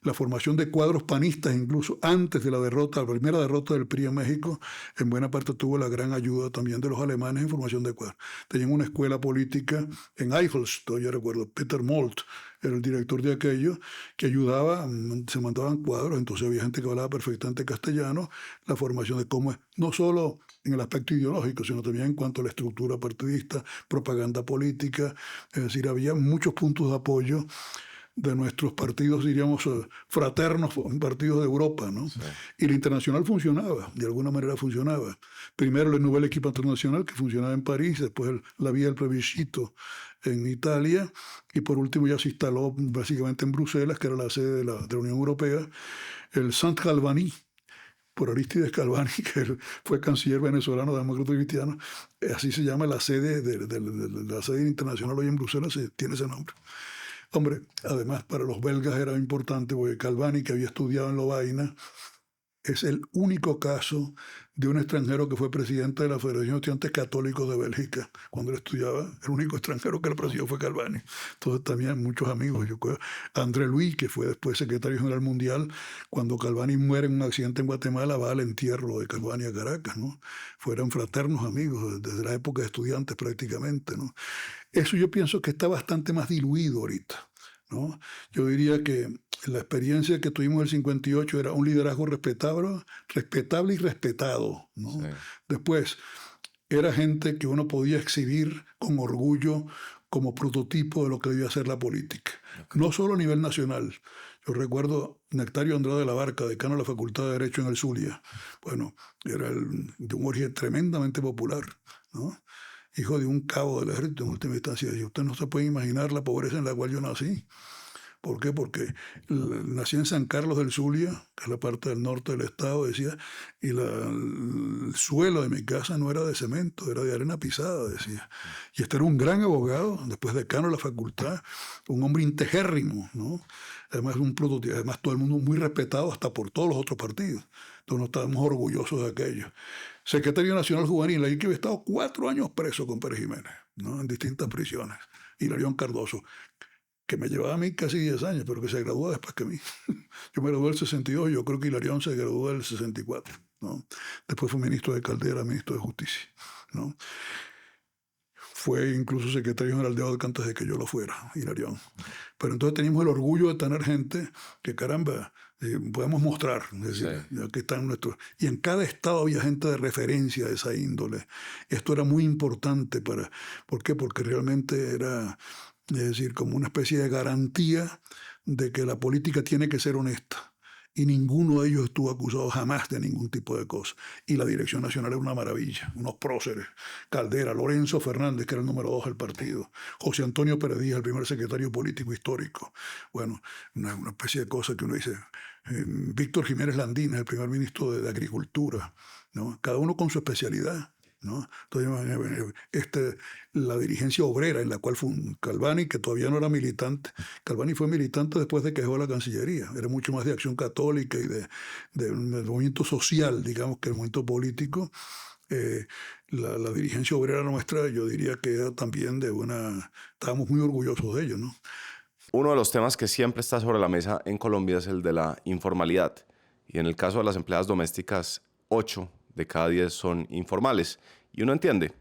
La formación de cuadros panistas, incluso antes de la primera derrota del PRI en México, en buena parte tuvo la gran ayuda también de los alemanes en formación de cuadros. Tenían una escuela política en Eichelstöck, yo recuerdo, Peter Molt era el director de aquello, que ayudaba, se mandaban cuadros, entonces había gente que hablaba perfectamente castellano, la formación de cómo es, no solo en el aspecto ideológico, sino también en cuanto a la estructura partidista, propaganda política, es decir, había muchos puntos de apoyo de nuestros partidos, diríamos, fraternos, partidos de Europa, ¿no? Sí. Y la internacional funcionaba, de alguna manera funcionaba. Primero el Nouvel Equipo Internacional, que funcionaba en París, después la vía del plebiscito en Italia, y por último ya se instaló básicamente en Bruselas, que era la sede de la Unión Europea, el Sant Galvani, por Aristides Galvani, que fue canciller venezolano, demócrata cristiano, así se llama la sede de la sede internacional hoy en Bruselas, tiene ese nombre. Hombre, además para los belgas era importante porque Galvani, que había estudiado en Lovaina, es el único caso de un extranjero que fue presidente de la Federación de Estudiantes Católicos de Bélgica. Cuando él estudiaba, el único extranjero que lo presidió fue Galvani. Entonces también muchos amigos. André Luis, que fue después secretario general mundial, cuando Galvani muere en un accidente en Guatemala, va al entierro de Galvani a Caracas, ¿no? Fueran fraternos amigos desde la época de estudiantes prácticamente, ¿no? Eso yo pienso que está bastante más diluido ahorita, ¿no? Yo diría que la experiencia que tuvimos en el 58 era un liderazgo respetable y respetado, ¿no? Sí. Después, era gente que uno podía exhibir con orgullo como prototipo de lo que debía ser la política. Okay. No solo a nivel nacional. Yo recuerdo Nectario Andrade de la Barca, decano de la Facultad de Derecho en el Zulia. Bueno, era de un origen tremendamente popular, ¿no? Hijo de un cabo del ejército en última instancia. Y usted no se puede imaginar la pobreza en la cual yo nací. ¿Por qué? Porque nací en San Carlos del Zulia, que es la parte del norte del estado, decía, y el suelo de mi casa no era de cemento, era de arena pisada, decía. Y este era un gran abogado, después decano de la facultad, un hombre integérrimo, ¿no? Además, un prototipo, además todo el mundo muy respetado hasta por todos los otros partidos. Entonces, nos estábamos orgullosos de aquello. Secretario Nacional Juvenil, ahí que había estado 4 años preso con Pérez Jiménez, ¿no? En distintas prisiones. Hilarión Cardoso, que me llevaba a mí casi 10 años, pero que se graduó después que mí. Yo me gradué del 62, yo creo que Hilarión se graduó del 64, ¿no? Después fue ministro de Caldera, ministro de Justicia, ¿no? Fue incluso secretario general de ODCA antes de que yo lo fuera, Hilarión. Pero entonces teníamos el orgullo de tener gente que, caramba, podemos mostrar, es decir, Sí. aquí están nuestros. Y en cada estado había gente de referencia de esa índole. Esto era muy importante para. ¿Por qué? Porque realmente era, es decir, como una especie de garantía de que la política tiene que ser honesta. Y ninguno de ellos estuvo acusado jamás de ningún tipo de cosa. Y la dirección nacional era una maravilla, unos próceres. Caldera, Lorenzo Fernández, que era el número 2 del partido. José Antonio Pérez Díaz, el primer secretario político histórico. Bueno, una especie de cosa que uno dice. Víctor Jiménez Landín, el primer ministro de Agricultura, ¿no? Cada uno con su especialidad, ¿no? Entonces, la dirigencia obrera en la cual fue Galvani, que todavía no era militante. Galvani fue militante después de que dejó la Cancillería. Era mucho más de acción católica y de movimiento social, digamos, que el movimiento político. La dirigencia obrera nuestra, yo diría que era también estábamos muy orgullosos de ello, ¿no? Uno de los temas que siempre está sobre la mesa en Colombia es el de la informalidad. Y en el caso de las empleadas domésticas, 8 de cada 10 son informales. Y uno entiende,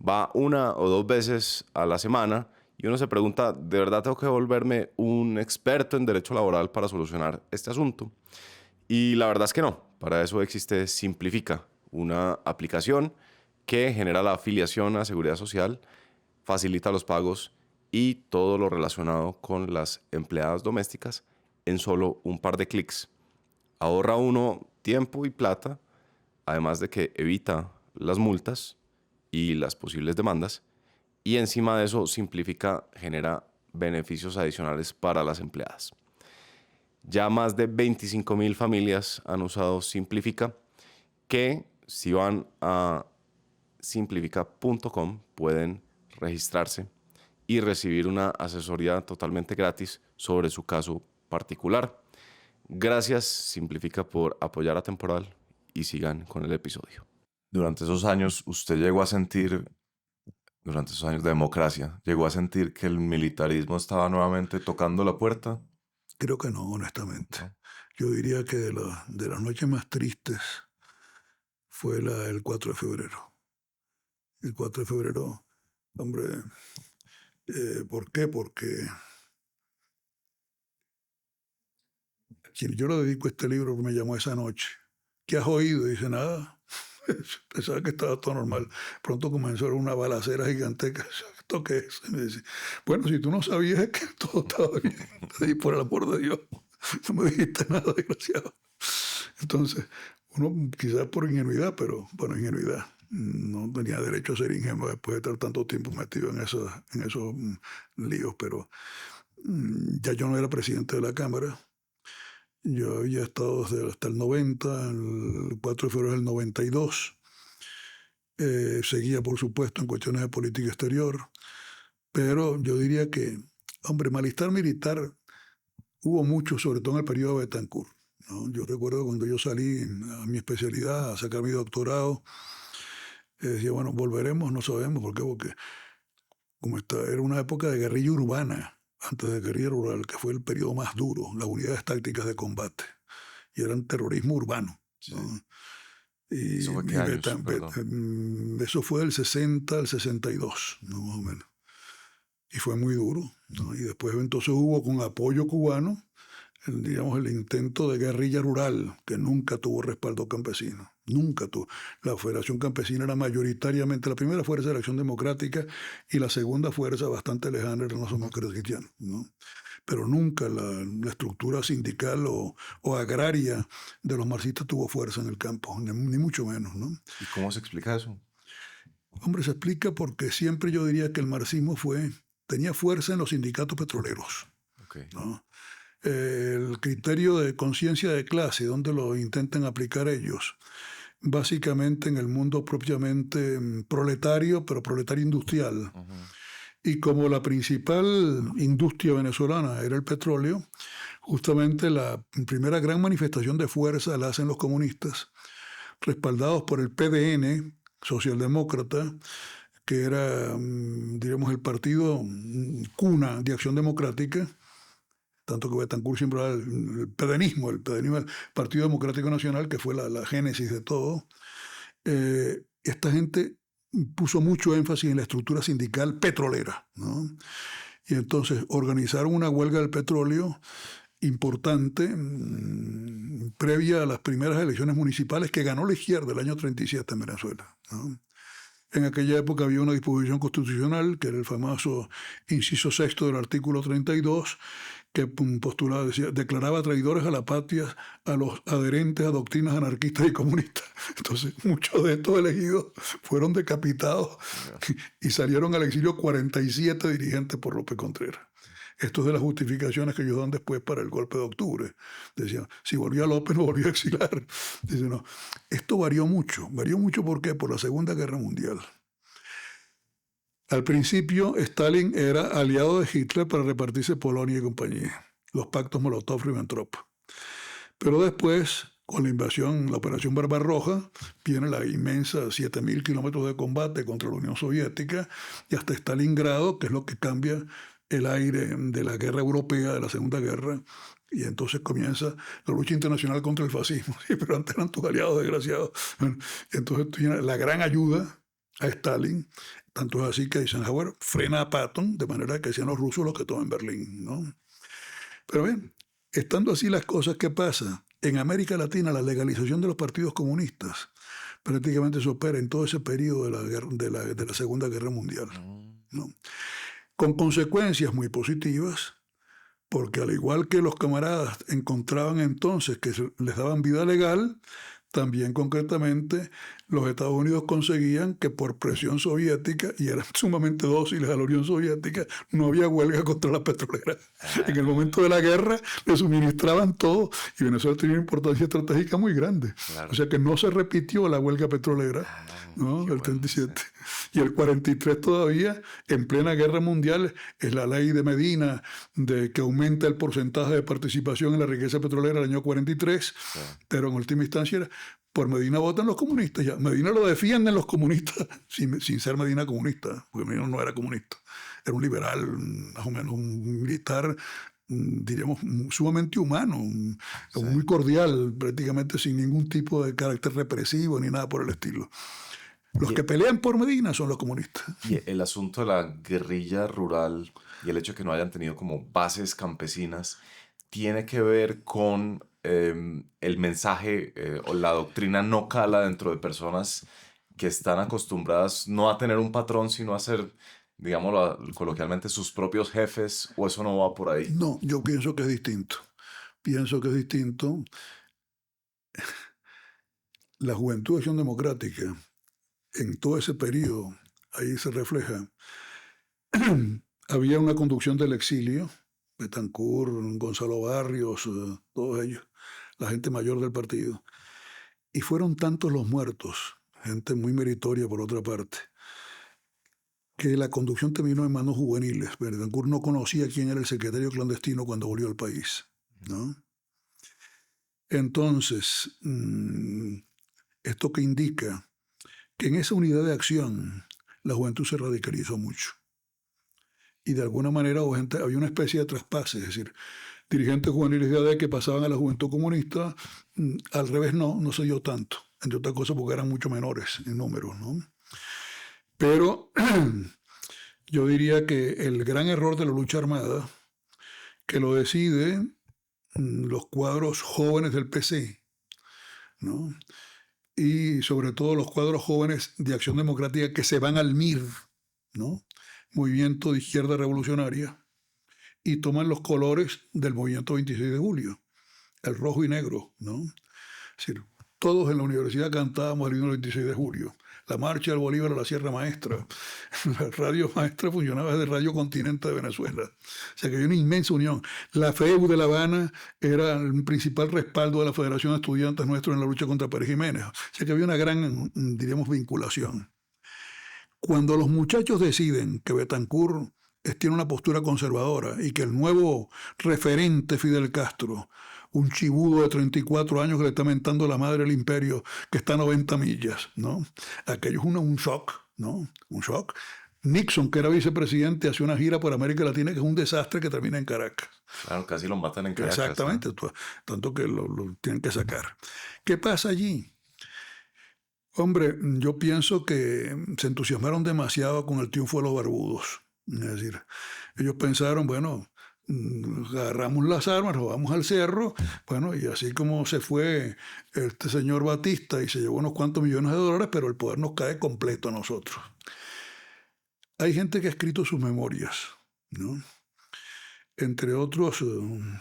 va 1 o 2 veces a la semana y uno se pregunta, ¿de verdad tengo que volverme un experto en derecho laboral para solucionar este asunto? Y la verdad es que no. Para eso existe Simplifica, una aplicación que genera la afiliación a Seguridad Social, facilita los pagos y todo lo relacionado con las empleadas domésticas en solo un par de clics. Ahorra uno tiempo y plata, además de que evita las multas y las posibles demandas, y encima de eso Simplifica genera beneficios adicionales para las empleadas. Ya más de 25,000 familias han usado Simplifica, que si van a simplifica.com pueden registrarse y recibir una asesoría totalmente gratis sobre su caso particular. Gracias, Simplifica, por apoyar a Temporal y sigan con el episodio. Durante esos años, usted llegó a sentir, durante esos años de democracia, llegó a sentir que el militarismo estaba nuevamente tocando la puerta. Creo que no, honestamente. Yo diría que de las noches más tristes fue el 4 de febrero. El 4 de febrero, hombre, ¿por qué? Porque yo le dedico este libro que me llamó esa noche. ¿Qué has oído? Dice, nada. Pensaba que estaba todo normal. Pronto comenzó una balacera gigantesca. ¿Esto qué es? Me dice, bueno, si tú no sabías es que todo estaba bien. Y por el amor de Dios, no me dijiste nada, desgraciado. Entonces, uno quizás por ingenuidad, pero bueno, ingenuidad. No tenía derecho a ser ingenuo después de estar tanto tiempo metido en esos líos, pero ya yo no era presidente de la Cámara. Yo había estado hasta el 90, el 4 de febrero del 92. Seguía, por supuesto, en cuestiones de política exterior. Pero yo diría que, hombre, malestar militar hubo mucho, sobre todo en el periodo de Betancourt. ¿no? Yo recuerdo cuando yo salí a mi especialidad, a sacar mi doctorado, decía, bueno, volveremos, no sabemos por qué, porque era una época de guerrilla urbana, antes de guerrilla rural, que fue el periodo más duro, las unidades tácticas de combate, y eran terrorismo urbano, Sí. ¿no? ¿Eso fue qué años? Perdón. Eso fue del 60 al 62, ¿no? Más o menos. Y fue muy duro, ¿no? Y después entonces hubo, con apoyo cubano, digamos, el intento de guerrilla rural, que nunca tuvo respaldo campesino. Nunca tuvo. La Federación Campesina era mayoritariamente, la primera fuerza de la Acción Democrática y la segunda fuerza, bastante lejana, eran los demócratas cristianos, ¿no? Pero nunca la estructura sindical o agraria de los marxistas tuvo fuerza en el campo, ni mucho menos, ¿no? ¿Y cómo se explica eso? Hombre, se explica porque siempre yo diría que el marxismo tenía fuerza en los sindicatos petroleros, Okay. ¿no? El criterio de conciencia de clase, donde lo intentan aplicar ellos, básicamente en el mundo propiamente proletario, pero proletario industrial. Y como la principal industria venezolana era el petróleo, justamente la primera gran manifestación de fuerza la hacen los comunistas, respaldados por el PDN, socialdemócrata, que era, diríamos, el partido cuna de Acción Democrática, tanto que Betancur siempre era el pedenismo, el Partido Democrático Nacional, que fue la génesis de todo. Esta gente puso mucho énfasis en la estructura sindical petrolera, ¿no? Y entonces organizaron una huelga del petróleo importante, previa a las primeras elecciones municipales que ganó la izquierda el año 37 en Venezuela, ¿no? En aquella época había una disposición constitucional, que era el famoso inciso sexto del artículo 32, que postulaba, declaraba traidores a la patria a los adherentes a doctrinas anarquistas y comunistas. Entonces, muchos de estos elegidos fueron decapitados y salieron al exilio 47 dirigentes por López Contreras. Esto es de las justificaciones que ellos dan después para el golpe de octubre. Decían, si volvía López, no volvía a exilar. Dicen, no. Esto varió mucho. Varió mucho, ¿por qué? Por la Segunda Guerra Mundial. Al principio, Stalin era aliado de Hitler para repartirse Polonia y compañía, los pactos Molotov-Ribbentrop. Pero después, con la invasión, la Operación Barbarroja, viene la inmensa 7.000 kilómetros de combate contra la Unión Soviética y hasta Stalingrado, que es lo que cambia el aire de la guerra europea, de la Segunda Guerra, y entonces comienza la lucha internacional contra el fascismo. Sí, pero antes eran tus aliados desgraciados. Entonces tiene la gran ayuda a Stalin. Tanto es así que Eisenhower frena a Patton, de manera que sean los rusos los que toman Berlín, ¿no? Pero bien, estando así las cosas, ¿qué pasa? En América Latina la legalización de los partidos comunistas prácticamente se opera en todo ese periodo de la Segunda Guerra Mundial, ¿no? Con consecuencias muy positivas, porque al igual que los camaradas encontraban entonces que les daban vida legal, también concretamente los Estados Unidos conseguían que por presión soviética, y eran sumamente dóciles a la Unión Soviética, no había huelga contra las petroleras. En el momento de la guerra le suministraban todo y Venezuela tenía una importancia estratégica muy grande. Claro. O sea que no se repitió la huelga petrolera, ¿no? Del 37. Y el 43 todavía, en plena guerra mundial, es la ley de Medina que aumenta el porcentaje de participación en la riqueza petrolera el año 43, pero en última instancia por Medina votan los comunistas. Ya. Medina lo defienden los comunistas, sin ser Medina comunista, porque Medina no era comunista. Era un liberal, más o menos un militar, diríamos, sumamente humano, muy cordial, prácticamente sin ningún tipo de carácter represivo ni nada por el estilo. Los que pelean por Medina son los comunistas. Y el asunto de la guerrilla rural y el hecho de que no hayan tenido como bases campesinas tiene que ver con el mensaje o la doctrina no cala dentro de personas que están acostumbradas no a tener un patrón, sino a ser, digámoslo coloquialmente, sus propios jefes, o eso no va por ahí. No, yo pienso que es distinto. Pienso que es distinto. La Juventud de Acción Democrática, en todo ese periodo, ahí se refleja, había una conducción del exilio, Betancur, Gonzalo Barrios, todos ellos, la gente mayor del partido. Y fueron tantos los muertos, gente muy meritoria por otra parte, que la conducción terminó en manos juveniles. Betancur no conocía quién era el secretario clandestino cuando volvió al país, ¿no? Entonces, esto que indica que en esa unidad de acción la juventud se radicalizó mucho. Y de alguna manera había una especie de traspase, es decir, dirigentes juveniles de AD que pasaban a la juventud comunista, al revés no se dio tanto, entre otras cosas porque eran mucho menores en número, ¿no? Pero yo diría que el gran error de la lucha armada, que lo decide los cuadros jóvenes del PC, ¿no? Y sobre todo los cuadros jóvenes de Acción Democrática que se van al MIR, ¿no? Movimiento de Izquierda Revolucionaria, y toman los colores del movimiento 26 de julio, el rojo y negro, ¿no? Es decir, todos en la universidad cantábamos el himno del 26 de julio. La marcha del Bolívar a la Sierra Maestra. La radio maestra funcionaba desde Radio Continente de Venezuela. O sea que había una inmensa unión. La FEU de La Habana era el principal respaldo de la Federación de Estudiantes nuestros en la lucha contra Pérez Jiménez. O sea que había una gran, diríamos, vinculación. Cuando los muchachos deciden que Betancur tiene una postura conservadora y que el nuevo referente Fidel Castro, un chibudo de 34 años que le está mentando la madre del imperio, que está a 90 millas, ¿no? Aquello es un shock, ¿no? Un shock. Nixon, que era vicepresidente, hace una gira por América Latina que es un desastre que termina en Caracas. Claro, casi lo matan en Caracas. Exactamente, ¿no? Tanto que lo tienen que sacar. ¿Qué pasa allí? Hombre, yo pienso que se entusiasmaron demasiado con el triunfo de los barbudos. Es decir, ellos pensaron, bueno, agarramos las armas, nos vamos al cerro, bueno, y así como se fue este señor Batista y se llevó unos cuantos millones de dólares, pero el poder nos cae completo a nosotros. Hay gente que ha escrito sus memorias, ¿no? Entre otros,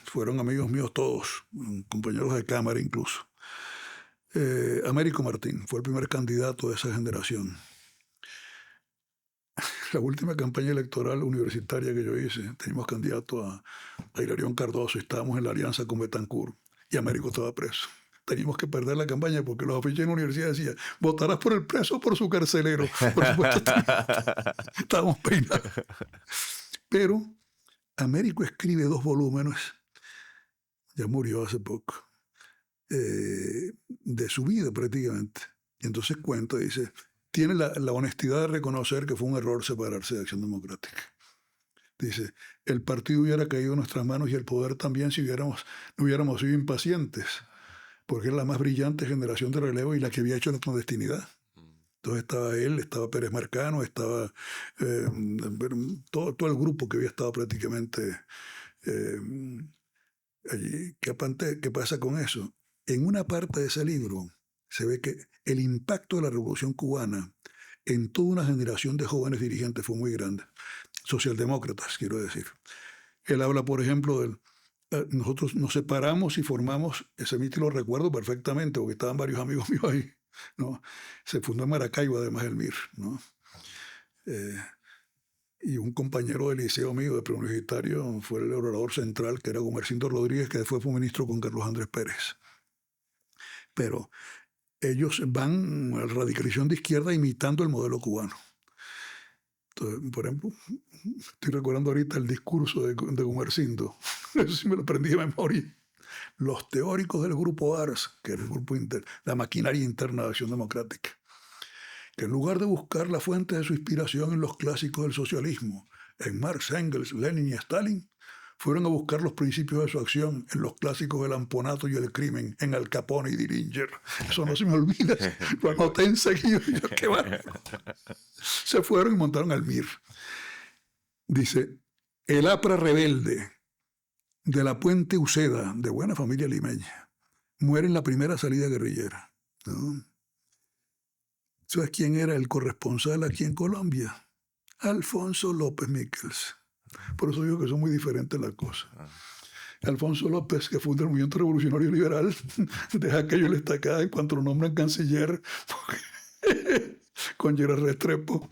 fueron amigos míos todos, compañeros de cámara incluso. Américo Martín fue el primer candidato de esa generación. La última campaña electoral universitaria que yo hice, teníamos candidato a Hilarión Cardoso y estábamos en la alianza con Betancur y Américo estaba preso. Teníamos que perder la campaña porque los afiches en la universidad decían, ¿votarás por el preso o por su carcelero? Por supuesto, estábamos peinados. Pero Américo escribe 2 volúmenes, ya murió hace poco, de su vida prácticamente. Y entonces cuenta, dice, tiene la honestidad de reconocer que fue un error separarse de Acción Democrática. Dice, el partido hubiera caído en nuestras manos y el poder también si no hubiéramos sido impacientes, porque era la más brillante generación de relevo y la que había hecho la clandestinidad. Entonces estaba él, estaba Pérez Marcano, estaba todo el grupo que había estado prácticamente allí. ¿Qué pasa con eso? En una parte de ese libro se ve que el impacto de la Revolución Cubana en toda una generación de jóvenes dirigentes fue muy grande. Socialdemócratas, quiero decir. Él habla, por ejemplo, nosotros nos separamos y formamos, ese mito lo recuerdo perfectamente, porque estaban varios amigos míos ahí, ¿no? Se fundó en Maracaibo, además, el MIR, ¿no? Y un compañero del liceo mío, de preuniversitario, fue el orador central, que era Gumercindo Rodríguez, que después fue ministro con Carlos Andrés Pérez. Pero ellos van a la radicalización de izquierda imitando el modelo cubano. Entonces, por ejemplo, estoy recordando ahorita el discurso de Gumercindo. Eso sí me lo aprendí de memoria. Los teóricos del grupo ARS, que era el grupo la maquinaria interna de Acción Democrática, que en lugar de buscar la fuente de su inspiración en los clásicos del socialismo, en Marx, Engels, Lenin y Stalin, fueron a buscar los principios de su acción en los clásicos del amponato y el crimen, en Al Capone y Dillinger. Eso no se me olvida. Lo anoté enseguida. Y yo, qué bueno. Se fueron y montaron al MIR. Dice, el APRA rebelde de la Puente Uceda, de buena familia limeña, muere en la primera salida guerrillera, ¿no? ¿Sabes quién era el corresponsal aquí en Colombia? Alfonso López Miquels. Por eso digo que son muy diferentes las cosas. Alfonso López, que funda el Movimiento Revolucionario Liberal, deja aquello en la estacada en cuanto lo nombran canciller con Gerard Restrepo.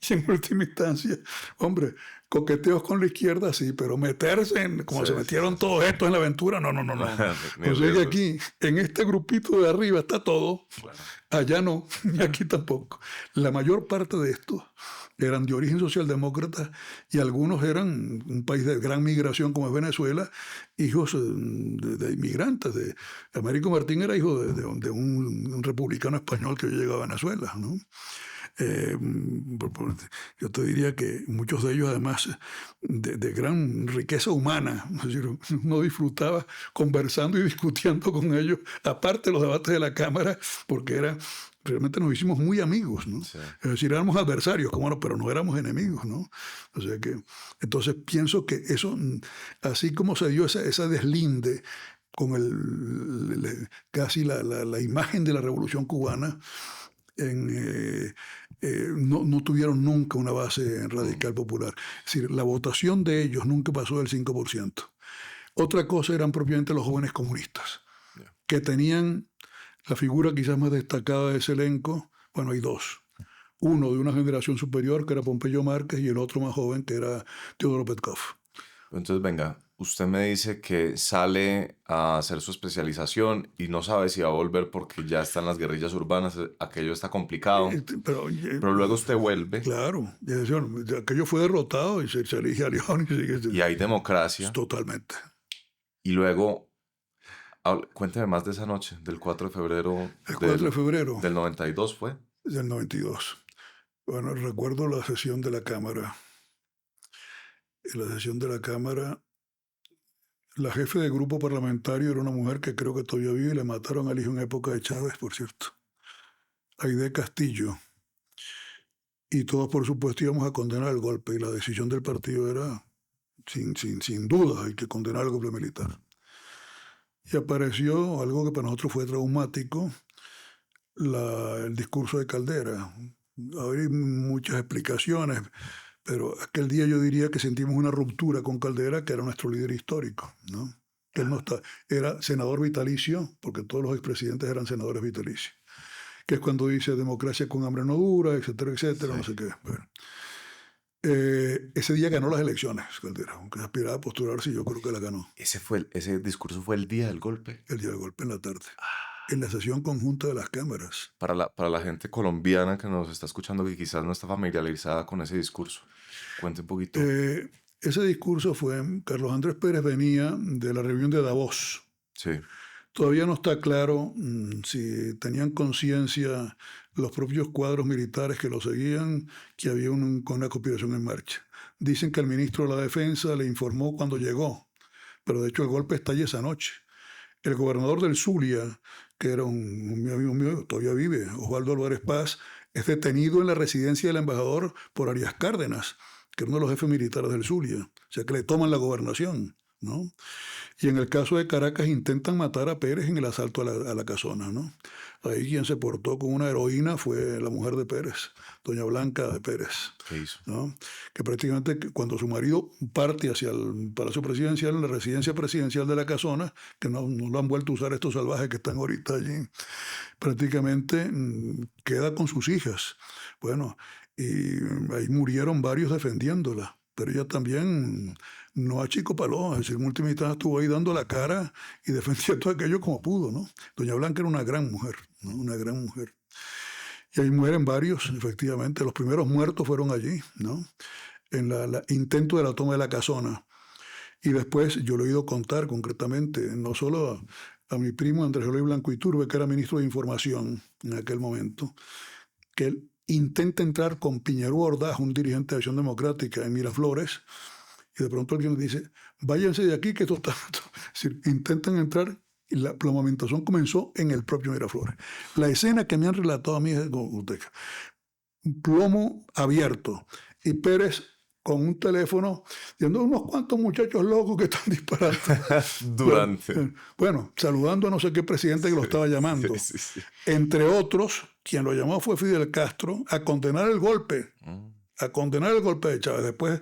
Y en última instancia, hombre, coqueteos con la izquierda, sí, pero meterse en, como se metieron todos estos en la aventura, no. Ni O sea que riesgos. aquí, en este grupito de arriba está todo, Bueno, allá no, y aquí tampoco. La mayor parte de estos eran de origen socialdemócrata y algunos eran un país de gran migración como es Venezuela, hijos de inmigrantes. Américo Martín era hijo de un republicano español que había llegado a Venezuela, ¿no? Eh, yo te diría que muchos de ellos además de gran riqueza humana, es decir, uno disfrutaba conversando y discutiendo con ellos, aparte de los debates de la Cámara, porque realmente nos hicimos muy amigos, ¿no? sí. Es decir, éramos adversarios, cómo no, pero no éramos enemigos, ¿no? O sea que, entonces pienso que eso, así como se dio esa deslinde con casi la imagen de la Revolución Cubana, no tuvieron nunca una base radical popular. Es decir, la votación de ellos nunca pasó del 5%. Otra cosa eran propiamente los jóvenes comunistas, que tenían la figura quizás más destacada de ese elenco. Bueno, hay dos. Uno de una generación superior, que era Pompeyo Márquez, y el otro más joven, que era Teodoro Petkov. Entonces, venga, usted me dice que sale a hacer su especialización y no sabe si va a volver porque ya están las guerrillas urbanas, aquello está complicado, pero luego usted vuelve Claro, aquello fue derrotado y se elige a León y hay democracia totalmente. y luego, cuénteme más de esa noche, del 4 de febrero El 4 de febrero del 92 fue. del 92. Bueno, recuerdo la sesión de la Cámara. En la sesión de la Cámara, la jefe de grupo parlamentario era una mujer que creo que todavía vive y le mataron al hijo en época de Chávez, por cierto. Aide Castillo. Y todos, por supuesto, íbamos a condenar el golpe. Y la decisión del partido era, sin duda, hay que condenar el golpe militar. Y apareció algo que para nosotros fue traumático, el discurso de Caldera. Hay muchas explicaciones, pero aquel día yo diría que sentimos una ruptura con Caldera, que era nuestro líder histórico, ¿no? Él no era senador vitalicio, porque todos los expresidentes eran senadores vitalicios, que es cuando dice democracia con hambre no dura, etcétera, etcétera, sí. No sé qué. Bueno. Ese día ganó las elecciones, Caldera, aunque aspiraba a postularse, yo creo que la ganó. Ese discurso fue el día del golpe. El día del golpe en la tarde. En la sesión conjunta de las cámaras. Para la gente colombiana que nos está escuchando que quizás no está familiarizada con ese discurso, cuente un poquito. Ese discurso fue, Carlos Andrés Pérez venía de la reunión de Davos. Sí. Todavía no está claro si tenían conciencia los propios cuadros militares que lo seguían que había una conspiración en marcha. Dicen que el ministro de la Defensa le informó cuando llegó, pero de hecho el golpe estalla esa noche. El gobernador del Zulia, que era un amigo mío, todavía vive, Osvaldo Álvarez Paz, es detenido en la residencia del embajador por Arias Cárdenas, que era uno de los jefes militares del Zulia. O sea que le toman la gobernación, ¿no? Y en el caso de Caracas intentan matar a Pérez en el asalto a la casona, ¿no? Ahí quien se portó con una heroína fue la mujer de Pérez, doña Blanca de Pérez. ¿Qué hizo? ¿No? Que prácticamente cuando su marido parte hacia el Palacio Presidencial, en la residencia presidencial de la casona, que no lo han vuelto a usar estos salvajes que están ahorita allí, prácticamente queda con sus hijas. Bueno, y ahí murieron varios defendiéndola. Pero ella también no achicopaló, es decir, en última instancia estuvo ahí dando la cara y defendiendo aquello como pudo, ¿no? Doña Blanca era una gran mujer, ¿no? Una gran mujer. Y ahí mueren varios, efectivamente. Los primeros muertos fueron allí, ¿no? En el intento de la toma de la casona. Y después yo lo he oído contar concretamente, no solo a mi primo Andrés Eloy Blanco Iturbe, que era ministro de Información en aquel momento, que él intenta entrar con Piñeró Ordaz, un dirigente de Acción Democrática, en Miraflores, y de pronto alguien le dice, váyanse de aquí, que esto está... Es decir, intentan entrar y la movimentación comenzó en el propio Miraflores. La escena que me han relatado a mí es un plomo abierto, y Pérez con un teléfono diciendo unos cuantos muchachos locos que están disparando. Bueno, saludando a no sé qué presidente que lo estaba llamando. Sí. Entre otros, quien lo llamó fue Fidel Castro a condenar el golpe. A condenar el golpe de Chávez. Después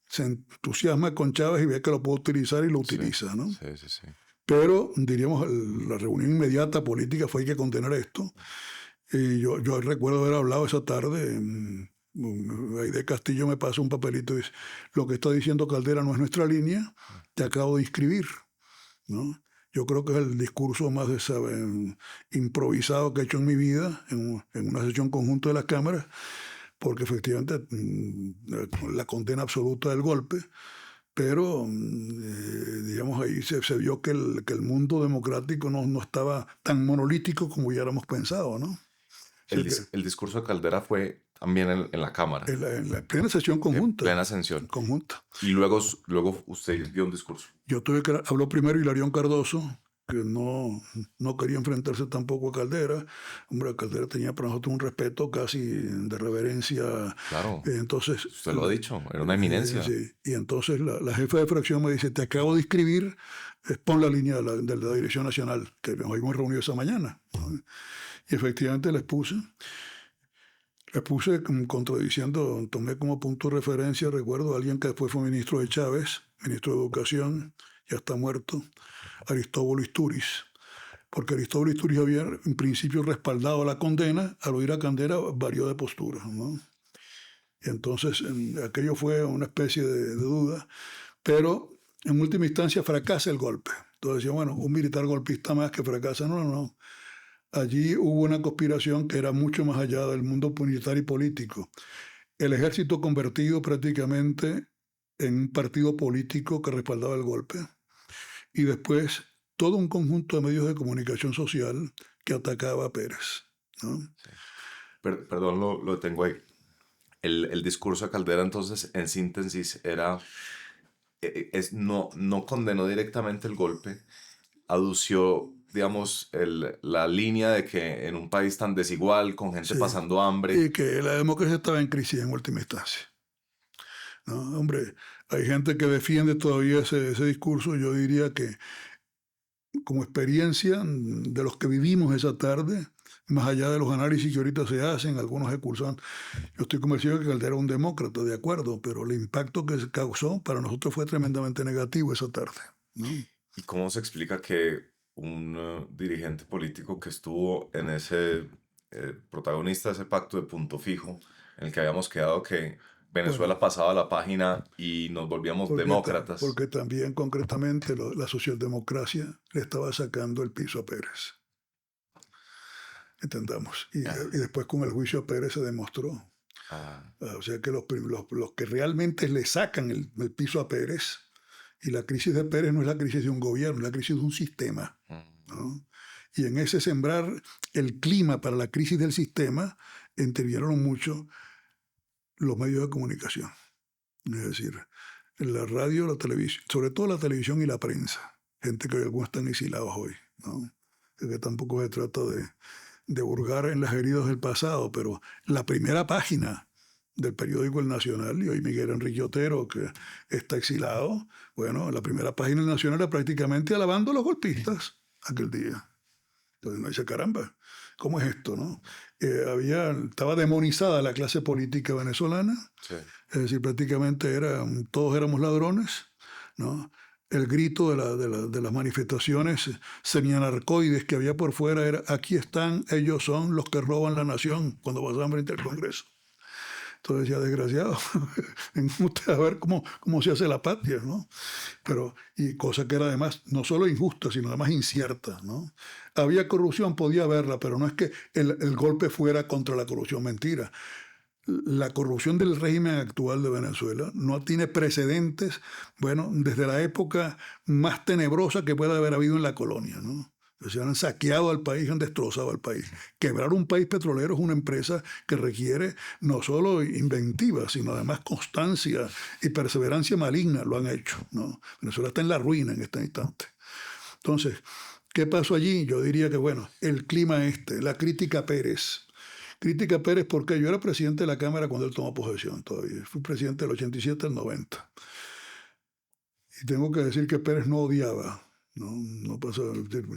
se entusiasma con Chávez y ve que lo puede utilizar y lo utiliza, ¿no? Sí. Pero, diríamos, la reunión inmediata política fue hay que condenar esto. Y yo recuerdo haber hablado esa tarde Aide Castillo me pasa un papelito y dice, lo que está diciendo Caldera no es nuestra línea, te acabo de inscribir, ¿no? Yo creo que es el discurso más improvisado que he hecho en mi vida, en una sesión conjunta de las cámaras, porque efectivamente la condena absoluta del golpe, pero digamos ahí se vio que el mundo democrático no estaba tan monolítico como hubiéramos pensado, ¿no? El discurso de Caldera fue también en la Cámara. En la plena sesión conjunta. En plena sesión. Conjunta. Y luego usted dio un discurso. Habló primero Hilarión Cardoso, que no quería enfrentarse tampoco a Caldera. Hombre, Caldera tenía para nosotros un respeto casi de reverencia. Claro. Entonces, usted lo ha dicho, era una eminencia. Sí. Y entonces la jefa de fracción me dice, te acabo de inscribir, pon la línea de la Dirección Nacional, que nos habíamos reunido esa mañana, ¿no? Y efectivamente les puse contradiciendo, tomé como punto de referencia, recuerdo a alguien que después fue ministro de Chávez, ministro de Educación, ya está muerto, Aristóbulo Istúriz, porque Aristóbulo Istúriz había en principio respaldado la condena, al oír a Caldera varió de postura, ¿no? Y entonces aquello fue una especie de duda, pero en última instancia fracasa el golpe. Entonces decía, bueno, un militar golpista más que fracasa, no. Allí hubo una conspiración que era mucho más allá del mundo militar y político. El ejército convertido prácticamente en un partido político que respaldaba el golpe. Y después todo un conjunto de medios de comunicación social que atacaba a Pérez, ¿no? Sí. Perdón, lo tengo ahí. El discurso de Caldera, entonces, en síntesis, no condenó directamente el golpe, adució, digamos, la línea de que en un país tan desigual, con gente pasando hambre... Y que la democracia estaba en crisis en última instancia, ¿no? Hombre, hay gente que defiende todavía ese discurso. Yo diría que como experiencia de los que vivimos esa tarde, más allá de los análisis que ahorita se hacen, algunos excursan, yo estoy convencido de que Caldera era un demócrata, de acuerdo, pero el impacto que se causó para nosotros fue tremendamente negativo esa tarde, ¿no? ¿Y cómo se explica que un dirigente político que estuvo en ese protagonista de ese pacto de punto fijo, en el que habíamos quedado que Venezuela pasaba la página y nos volvíamos demócratas? Porque también concretamente la socialdemocracia le estaba sacando el piso a Pérez. Entendamos. Y después con el juicio a Pérez se demostró. O sea que los que realmente le sacan el piso a Pérez, y la crisis de Pérez no es la crisis de un gobierno, es la crisis de un sistema, ¿no? Y en ese sembrar el clima para la crisis del sistema intervinieron mucho los medios de comunicación. Es decir, la radio, la televisión, sobre todo la televisión y la prensa. Gente que algunos están exilados hoy, ¿no? Que tampoco se trata de hurgar en las heridas del pasado, pero la primera página del periódico El Nacional, y hoy Miguel Enrique Otero, que está exilado, bueno, la primera página del Nacional era prácticamente alabando a los golpistas aquel día. Entonces uno dice, caramba, ¿cómo es esto, no? Estaba demonizada la clase política venezolana, sí. Es decir, prácticamente todos éramos ladrones, ¿no? El grito de las manifestaciones semianarcoides que había por fuera era, aquí están, ellos son los que roban la nación, cuando pasaban frente al Congreso. Entonces decía, desgraciado, usted a ver cómo se hace la patria, ¿no? Y cosa que era además no solo injusta, sino además incierta, ¿no? Había corrupción, podía haberla, pero no es que el golpe fuera contra la corrupción, mentira. La corrupción del régimen actual de Venezuela no tiene precedentes, bueno, desde la época más tenebrosa que pueda haber habido en la colonia, ¿no? O sea, han saqueado al país, han destrozado al país. Quebrar un país petrolero es una empresa que requiere no solo inventiva, sino además constancia y perseverancia maligna. Lo han hecho, ¿no? Venezuela está en la ruina en este instante. Entonces, ¿qué pasó allí? Yo diría que, bueno, el clima la crítica a Pérez. Crítica a Pérez porque yo era presidente de la Cámara cuando él tomó posesión todavía. Fui presidente del 87 al 90. Y tengo que decir que Pérez no odiaba. No pasa.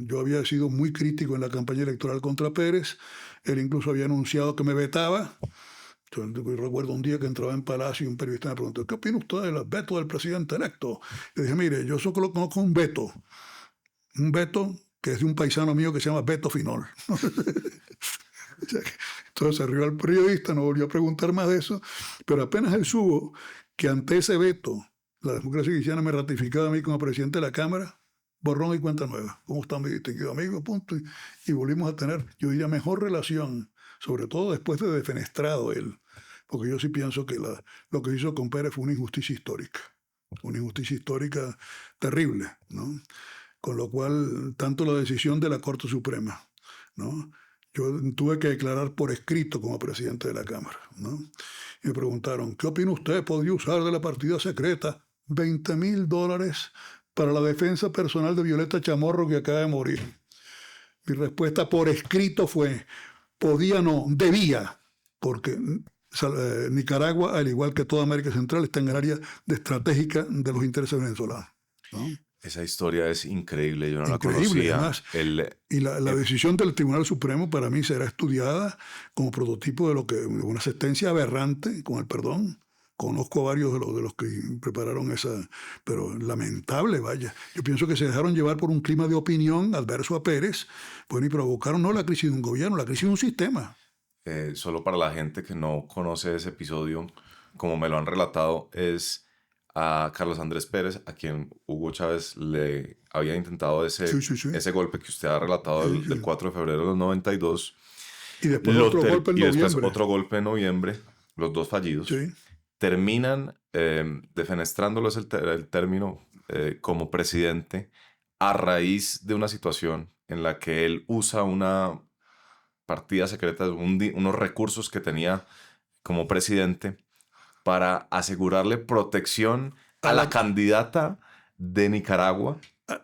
Yo había sido muy crítico en la campaña electoral contra Pérez. Él incluso había anunciado que me vetaba. Yo recuerdo un día que entraba en Palacio y un periodista me preguntó, ¿qué opina usted del veto del presidente electo? Le dije, mire, yo solo conozco un veto que es de un paisano mío que se llama Beto Finol. Entonces se rió al periodista, no volvió a preguntar más de eso, pero apenas él supo que ante ese veto la democracia cristiana me ratificaba a mí como presidente de la Cámara, borrón y cuenta nueva. ¿Cómo está mi distinguido amigo? Punto. Y volvimos a tener, yo diría, mejor relación, sobre todo después de defenestrado él, porque yo sí pienso que lo que hizo con Pérez fue una injusticia histórica terrible, ¿no? Con lo cual, tanto la decisión de la Corte Suprema, ¿no? Yo tuve que declarar por escrito como presidente de la Cámara, ¿no? Y me preguntaron, ¿qué opina usted? ¿Podría usar de la partida secreta $20,000 para la defensa personal de Violeta Chamorro, que acaba de morir? Mi respuesta por escrito fue, podía no, debía, porque Nicaragua, al igual que toda América Central, está en el área estratégica de los intereses venezolanos, ¿no? Esa historia es increíble, yo no Increíble, la conocía. además. Y la decisión del Tribunal Supremo para mí será estudiada como prototipo de una sentencia aberrante, con el perdón. Conozco a varios de los que prepararon esa, pero lamentable, vaya. Yo pienso que se dejaron llevar por un clima de opinión adverso a Pérez, bueno, y provocaron no la crisis de un gobierno, la crisis de un sistema. Solo para la gente que no conoce ese episodio, como me lo han relatado, es a Carlos Andrés Pérez, a quien Hugo Chávez le había intentado ese golpe que usted ha relatado del 4 de febrero del 92. Y después otro golpe en noviembre. Después otro golpe en noviembre, los dos fallidos. Sí. Terminan defenestrándolo, es el término, como presidente a raíz de una situación en la que él usa una partida secreta, unos recursos que tenía como presidente para asegurarle protección a la candidata de Nicaragua.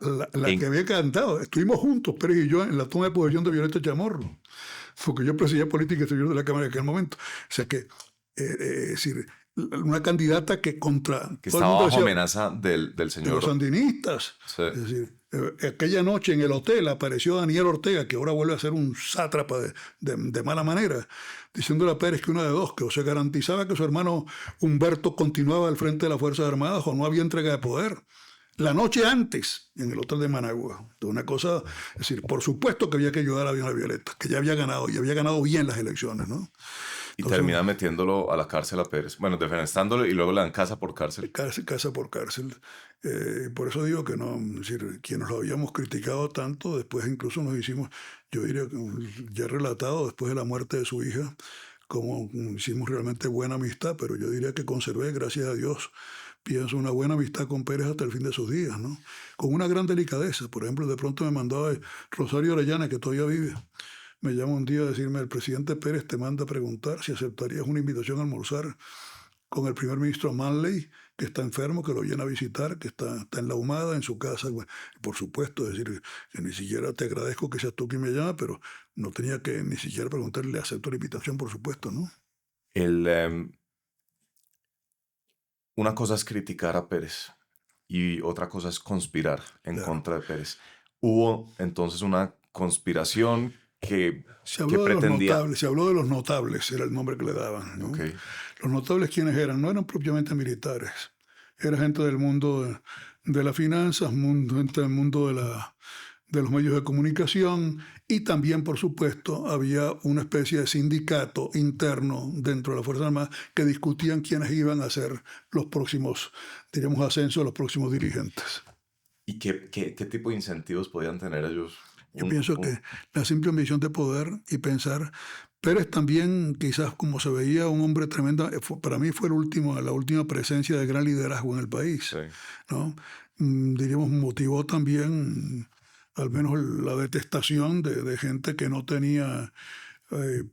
La que había cantado. Estuvimos juntos, Pérez y yo, en la toma de posesión de Violeta Chamorro, porque yo presidía política exterior de la Cámara en aquel momento. O sea que, es decir, una candidata que estaba bajo amenaza del señor. De los sandinistas. Sí. Es decir, aquella noche en el hotel apareció Daniel Ortega, que ahora vuelve a ser un sátrapa de mala manera, diciéndole a Pérez que una de dos, que o se garantizaba que su hermano Humberto continuaba al frente de las Fuerzas Armadas o no había entrega de poder. La noche antes, en el hotel de Managua. Una cosa, es decir, por supuesto que había que ayudar a Violeta, que ya había ganado, y había ganado bien las elecciones, ¿no? Y termina metiéndolo a la cárcel a Pérez. Bueno, defenestrándolo y luego le dan casa por cárcel. Casa por cárcel. Por eso digo que no, es decir, quienes lo habíamos criticado tanto, después incluso nos hicimos, yo diría, ya relatado, después de la muerte de su hija, como hicimos realmente buena amistad, pero yo diría que conservé, gracias a Dios, pienso, una buena amistad con Pérez hasta el fin de sus días, ¿no? Con una gran delicadeza. Por ejemplo, de pronto me mandaba Rosario Orellana, que todavía vive. Me llama un día a decirme, el presidente Pérez te manda a preguntar si aceptarías una invitación a almorzar con el primer ministro Manley, que está enfermo, que lo viene a visitar, que está en la Ahumada, en su casa. Bueno, por supuesto, es decir, que ni siquiera te agradezco que seas tú quien me llama, pero no tenía que ni siquiera preguntarle, acepto la invitación, por supuesto, ¿no? Una cosa es criticar a Pérez y otra cosa es conspirar en contra de Pérez. Hubo entonces una conspiración que pretendía... Se habló de los notables, era el nombre que le daban, ¿no? Okay. Los notables, ¿quiénes eran? No eran propiamente militares. Era gente del mundo de las finanzas, gente del mundo de los medios de comunicación, y también, por supuesto, había una especie de sindicato interno dentro de las Fuerzas Armadas que discutían quiénes iban a ser los próximos, diríamos, ascensos de los próximos dirigentes. ¿Y qué tipo de incentivos podían tener ellos? Yo pienso que la simple ambición de poder y pensar. Pérez también, quizás como se veía un hombre tremendo, para mí fue la última presencia de gran liderazgo en el país, sí, ¿no? Diríamos, motivó también al menos la detestación de gente que no tenía,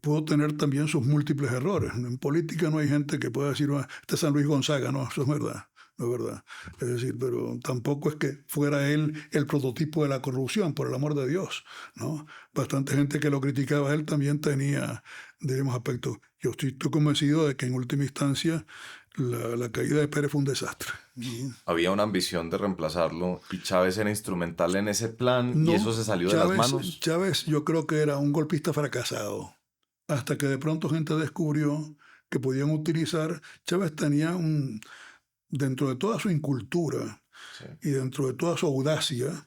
pudo tener también sus múltiples errores. En política no hay gente que pueda decir, este es San Luis Gonzaga, no, eso es verdad. No es verdad. Es decir, pero tampoco es que fuera él el prototipo de la corrupción, por el amor de Dios, ¿no? Bastante gente que lo criticaba a él también tenía, diríamos, aspectos. Yo estoy convencido de que en última instancia la caída de Pérez fue un desastre. Había una ambición de reemplazarlo y Chávez era instrumental en ese plan, y eso se salió de las manos. Chávez, yo creo que era un golpista fracasado, hasta que de pronto gente descubrió que podían utilizar. Chávez tenía dentro de toda su incultura, sí, y dentro de toda su audacia,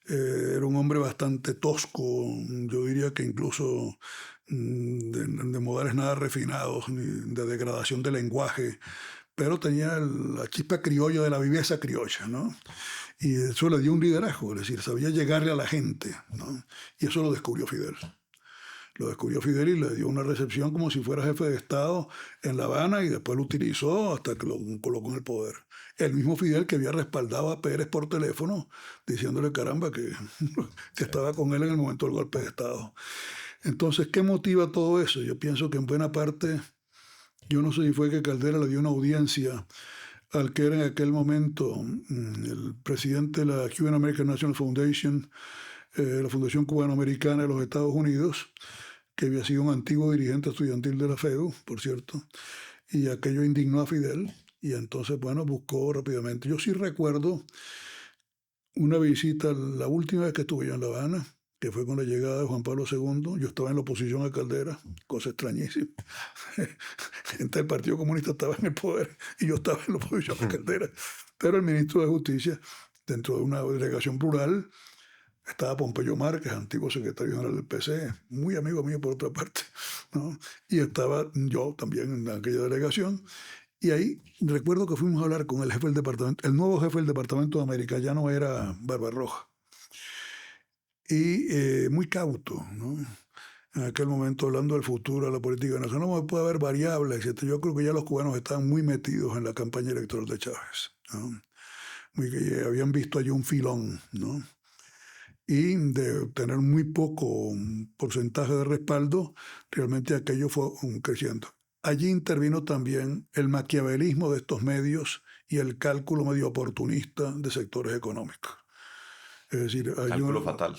era un hombre bastante tosco, yo diría que incluso de modales nada refinados, ni de degradación del lenguaje, pero tenía la chispa criolla de la viveza criolla, ¿no? Y eso le dio un liderazgo, es decir, sabía llegarle a la gente, ¿no? Y eso lo descubrió Fidel. Lo descubrió Fidel y le dio una recepción como si fuera jefe de Estado en La Habana y después lo utilizó hasta que lo colocó en el poder. El mismo Fidel que había respaldado a Pérez por teléfono diciéndole caramba que Sí. estaba con él en el momento del golpe de Estado. Entonces, ¿qué motiva todo eso? Yo pienso que en buena parte, yo no sé si fue que Caldera le dio una audiencia al que era en aquel momento el presidente de la Cuban American National Foundation, la Fundación Cubanoamericana de los Estados Unidos, que había sido un antiguo dirigente estudiantil de la FEU, por cierto, y aquello indignó a Fidel, y entonces, bueno, buscó rápidamente. Yo sí recuerdo una visita, la última vez que estuve yo en La Habana, que fue con la llegada de Juan Pablo II. Yo estaba en la oposición a Caldera, cosa extrañísima. Gente del Partido Comunista estaba en el poder y yo estaba en la oposición a Caldera. Pero el ministro de Justicia, dentro de una delegación plural, estaba Pompeyo Márquez, antiguo secretario general del PC, muy amigo mío por otra parte, ¿no? Y estaba yo también en aquella delegación. Y ahí recuerdo que fuimos a hablar con el jefe del departamento, el nuevo jefe del Departamento de América, ya no era Barbarroja. Y muy cauto, ¿no? En aquel momento hablando del futuro de la política nacional, no puede haber variables, etc. Yo creo que ya los cubanos estaban muy metidos en la campaña electoral de Chávez, ¿no? Que habían visto allí un filón, ¿no? Y de tener muy poco porcentaje de respaldo, realmente aquello fue creciendo. Allí intervino también el maquiavelismo de estos medios y el cálculo medio oportunista de sectores económicos. Es decir, hay Cálculo fatal.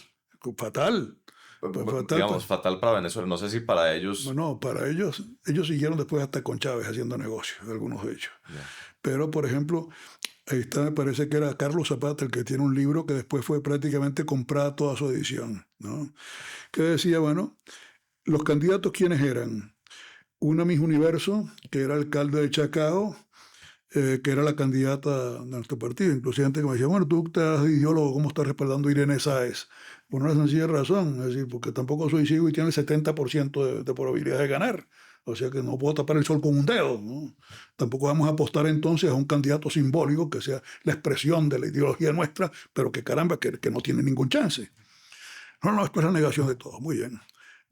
fatal. Pues fatal. Digamos, fatal para Venezuela. No sé si para ellos. No, para ellos siguieron después hasta con Chávez haciendo negocios, algunos de ellos. Yeah. Pero, por ejemplo, ahí está, me parece que era Carlos Zapata el que tiene un libro que después fue prácticamente comprada toda su edición, ¿no? Que decía, bueno, los candidatos ¿quiénes eran? Una Miss Universo, que era alcalde de Chacao, que era la candidata de nuestro partido. Incluso gente que me decía, bueno, tú te das de ideólogo, ¿cómo estás respaldando a Irene Sáez? Por una sencilla razón, es decir, porque tampoco soy ciego y tiene el 70% de probabilidad de ganar. O sea que no puedo tapar el sol con un dedo, ¿no? Tampoco vamos a apostar entonces a un candidato simbólico que sea la expresión de la ideología nuestra, pero que caramba, que no tiene ningún chance. No, esto es la negación de todo. Muy bien.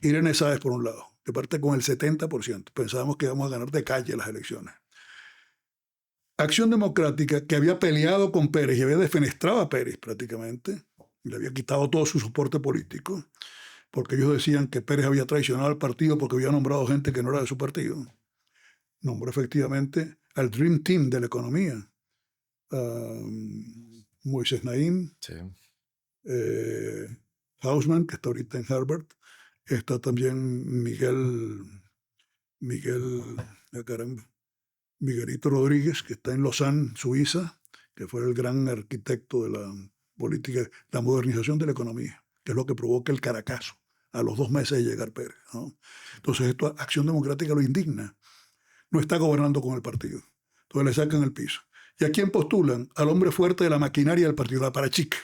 Irene Sáez, por un lado, que parte con el 70%. Pensábamos que íbamos a ganar de calle las elecciones. Acción Democrática, que había peleado con Pérez y había defenestrado a Pérez prácticamente, y le había quitado todo su soporte político, porque ellos decían que Pérez había traicionado al partido porque había nombrado gente que no era de su partido. Nombró efectivamente al Dream Team de la economía. Moisés Naim, Sí. Hausman, que está ahorita en Harvard. Está también Miguelito Rodríguez, que está en Lausanne, Suiza, que fue el gran arquitecto de la política, la modernización de la economía, que es lo que provoca el Caracazo a los 2 meses de llegar Pérez, ¿no? Entonces esto Acción Democrática lo indigna. No está gobernando con el partido. Entonces le sacan el piso. ¿Y a quién postulan? Al hombre fuerte de la maquinaria del partido, la Parachic,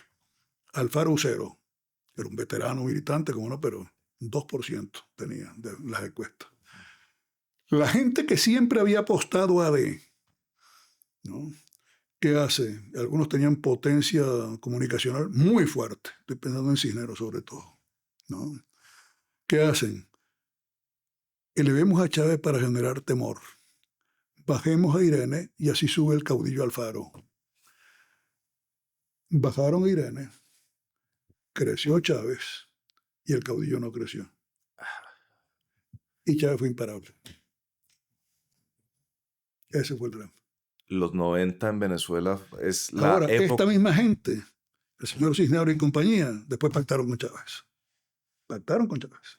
Alfaro Ucero, que era un veterano militante, como no, pero 2% tenía de las encuestas. La gente que siempre había apostado a AD, ¿no? ¿Qué hace? Algunos tenían potencia comunicacional muy fuerte. Estoy pensando en Cisneros sobre todo, ¿no? ¿Qué hacen? Elevemos a Chávez para generar temor. Bajemos a Irene y así sube el caudillo Alfaro. Bajaron a Irene, creció Chávez y el caudillo no creció. Y Chávez fue imparable. Ese fue el drama. Los 90 en Venezuela es la Ahora, época. esta misma gente, el señor Cisneros y compañía, después pactaron con Chávez. Pactaron con Chávez.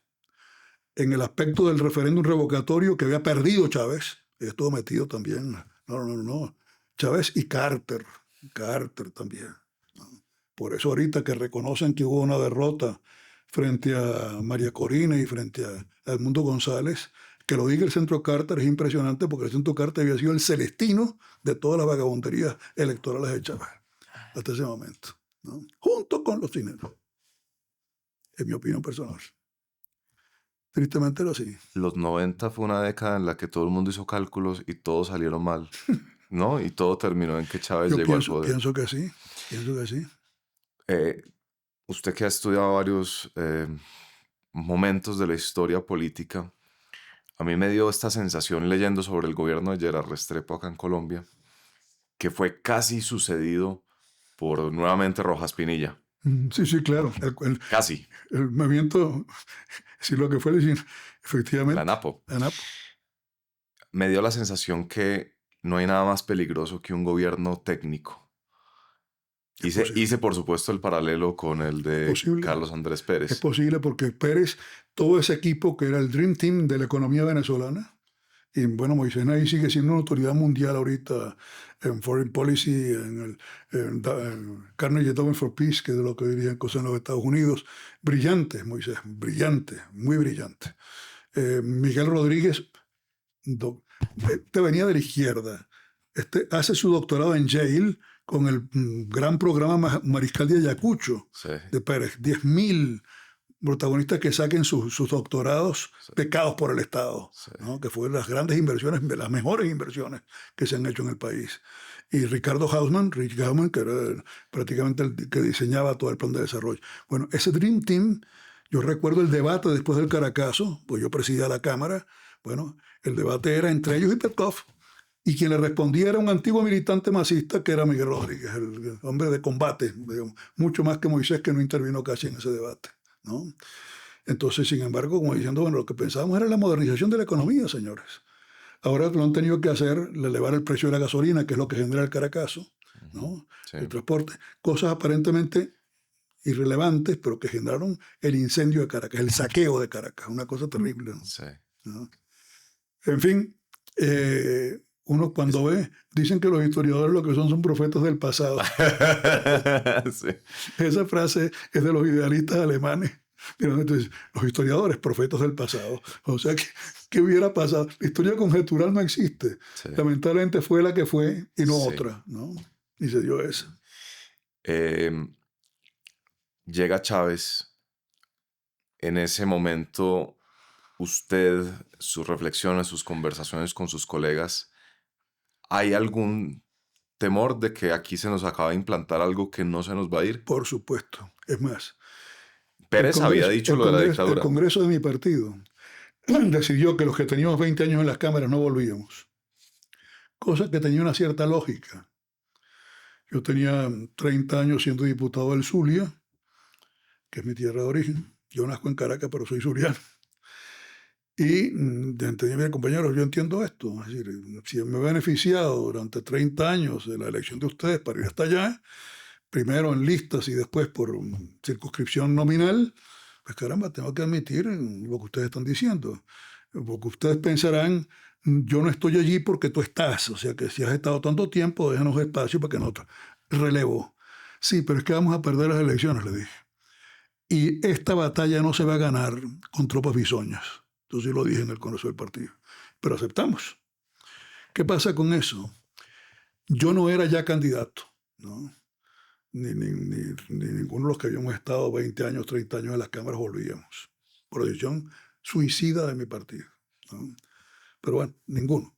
En el aspecto del referéndum revocatorio que había perdido Chávez, estuvo metido también. No. Chávez y Carter. Carter también, ¿no? Por eso ahorita que reconocen que hubo una derrota frente a María Corina y frente a Edmundo González, que lo diga el Centro Carter es impresionante porque el Centro Carter había sido el celestino de todas las vagabunderías electorales de Chávez hasta ese momento, ¿no? Junto con los Cisneros, en mi opinión personal. Tristemente era así. Los 90 fue una década en la que todo el mundo hizo cálculos y todos salieron mal, ¿no? Y todo terminó en que Chávez Yo llegó al poder. pienso que sí, pienso que sí. Eh, Usted que ha estudiado varios momentos de la historia política, a mí me dio esta sensación leyendo sobre el gobierno de Gerard Restrepo acá en Colombia, que fue casi sucedido por nuevamente Rojas Pinilla. Sí, sí, claro. Casi. El movimiento, sí, lo que fue decir, efectivamente. La Napo. La Napo. Me dio la sensación que no hay nada más peligroso que un gobierno técnico. Hice, por supuesto, el paralelo con el de Carlos Andrés Pérez. Es posible porque Pérez, todo ese equipo que era el Dream Team de la economía venezolana, y bueno, Moisés Naí sigue siendo una autoridad mundial ahorita en Foreign Policy, en Carnegie Endowment for Peace, que es de lo que dirían cosas en los Estados Unidos. Brillante, Moisés, brillante, muy brillante. Miguel Rodríguez, venía de la izquierda. Hace su doctorado en Yale con el gran programa Mariscal de Ayacucho, sí, de Pérez. 10.000 protagonistas que saquen sus doctorados, sí, becados por el Estado, sí, ¿no? Que fue las grandes inversiones, de las mejores inversiones que se han hecho en el país. Y Rick Hausman, que era prácticamente el que diseñaba todo el plan de desarrollo. Bueno, ese Dream Team, yo recuerdo el debate después del Caracazo, pues yo presidía la Cámara. Bueno, el debate era entre ellos y Petkov, y quien le respondía era un antiguo militante masista que era Miguel Rodríguez, el hombre de combate, digamos, mucho más que Moisés, que no intervino casi en ese debate, ¿no? Entonces, sin embargo, como diciendo, bueno, lo que pensábamos era la modernización de la economía, señores. Ahora lo han tenido que hacer, elevar el precio de la gasolina, que es lo que genera el Caracazo, ¿no? Sí. El transporte, cosas aparentemente irrelevantes, pero que generaron el incendio de Caracas, el saqueo de Caracas, una cosa terrible, ¿no? Sí. ¿No? En fin, uno cuando ve, dicen que los historiadores lo que son profetas del pasado. Sí. Esa frase es de los idealistas alemanes. Entonces, los historiadores, profetas del pasado. O sea, ¿qué hubiera pasado? La historia conjetural no existe. Sí. Lamentablemente fue la que fue y no, sí, otra, ¿no? Y se dio esa. Llega Chávez. En ese momento, usted, sus reflexiones, sus conversaciones con sus colegas, ¿hay algún temor de que aquí se nos acaba de implantar algo que no se nos va a ir? Por supuesto. Es más, Pérez había dicho lo de la dictadura. El Congreso de mi partido decidió que los que teníamos 20 años en las cámaras no volvíamos. Cosa que tenía una cierta lógica. Yo tenía 30 años siendo diputado del Zulia, que es mi tierra de origen. Yo nazco en Caracas, pero soy zuliano. Y entendí, mira, compañeros, yo entiendo esto. Es decir, si me he beneficiado durante 30 años de la elección de ustedes para ir hasta allá, primero en listas y después por circunscripción nominal, pues caramba, tengo que admitir lo que ustedes están diciendo. Porque ustedes pensarán, yo no estoy allí porque tú estás. O sea que si has estado tanto tiempo, déjanos espacio para que nosotros relevo. Sí, pero es que vamos a perder las elecciones, le dije. Y esta batalla no se va a ganar con tropas bisoñas. Entonces yo lo dije en el Congreso del partido. Pero aceptamos. ¿Qué pasa con eso? Yo no era ya candidato, ¿no? Ni ninguno de los que habíamos estado 20 años, 30 años en las cámaras volvíamos. Por decisión suicida de mi partido, ¿no? Pero bueno, ninguno.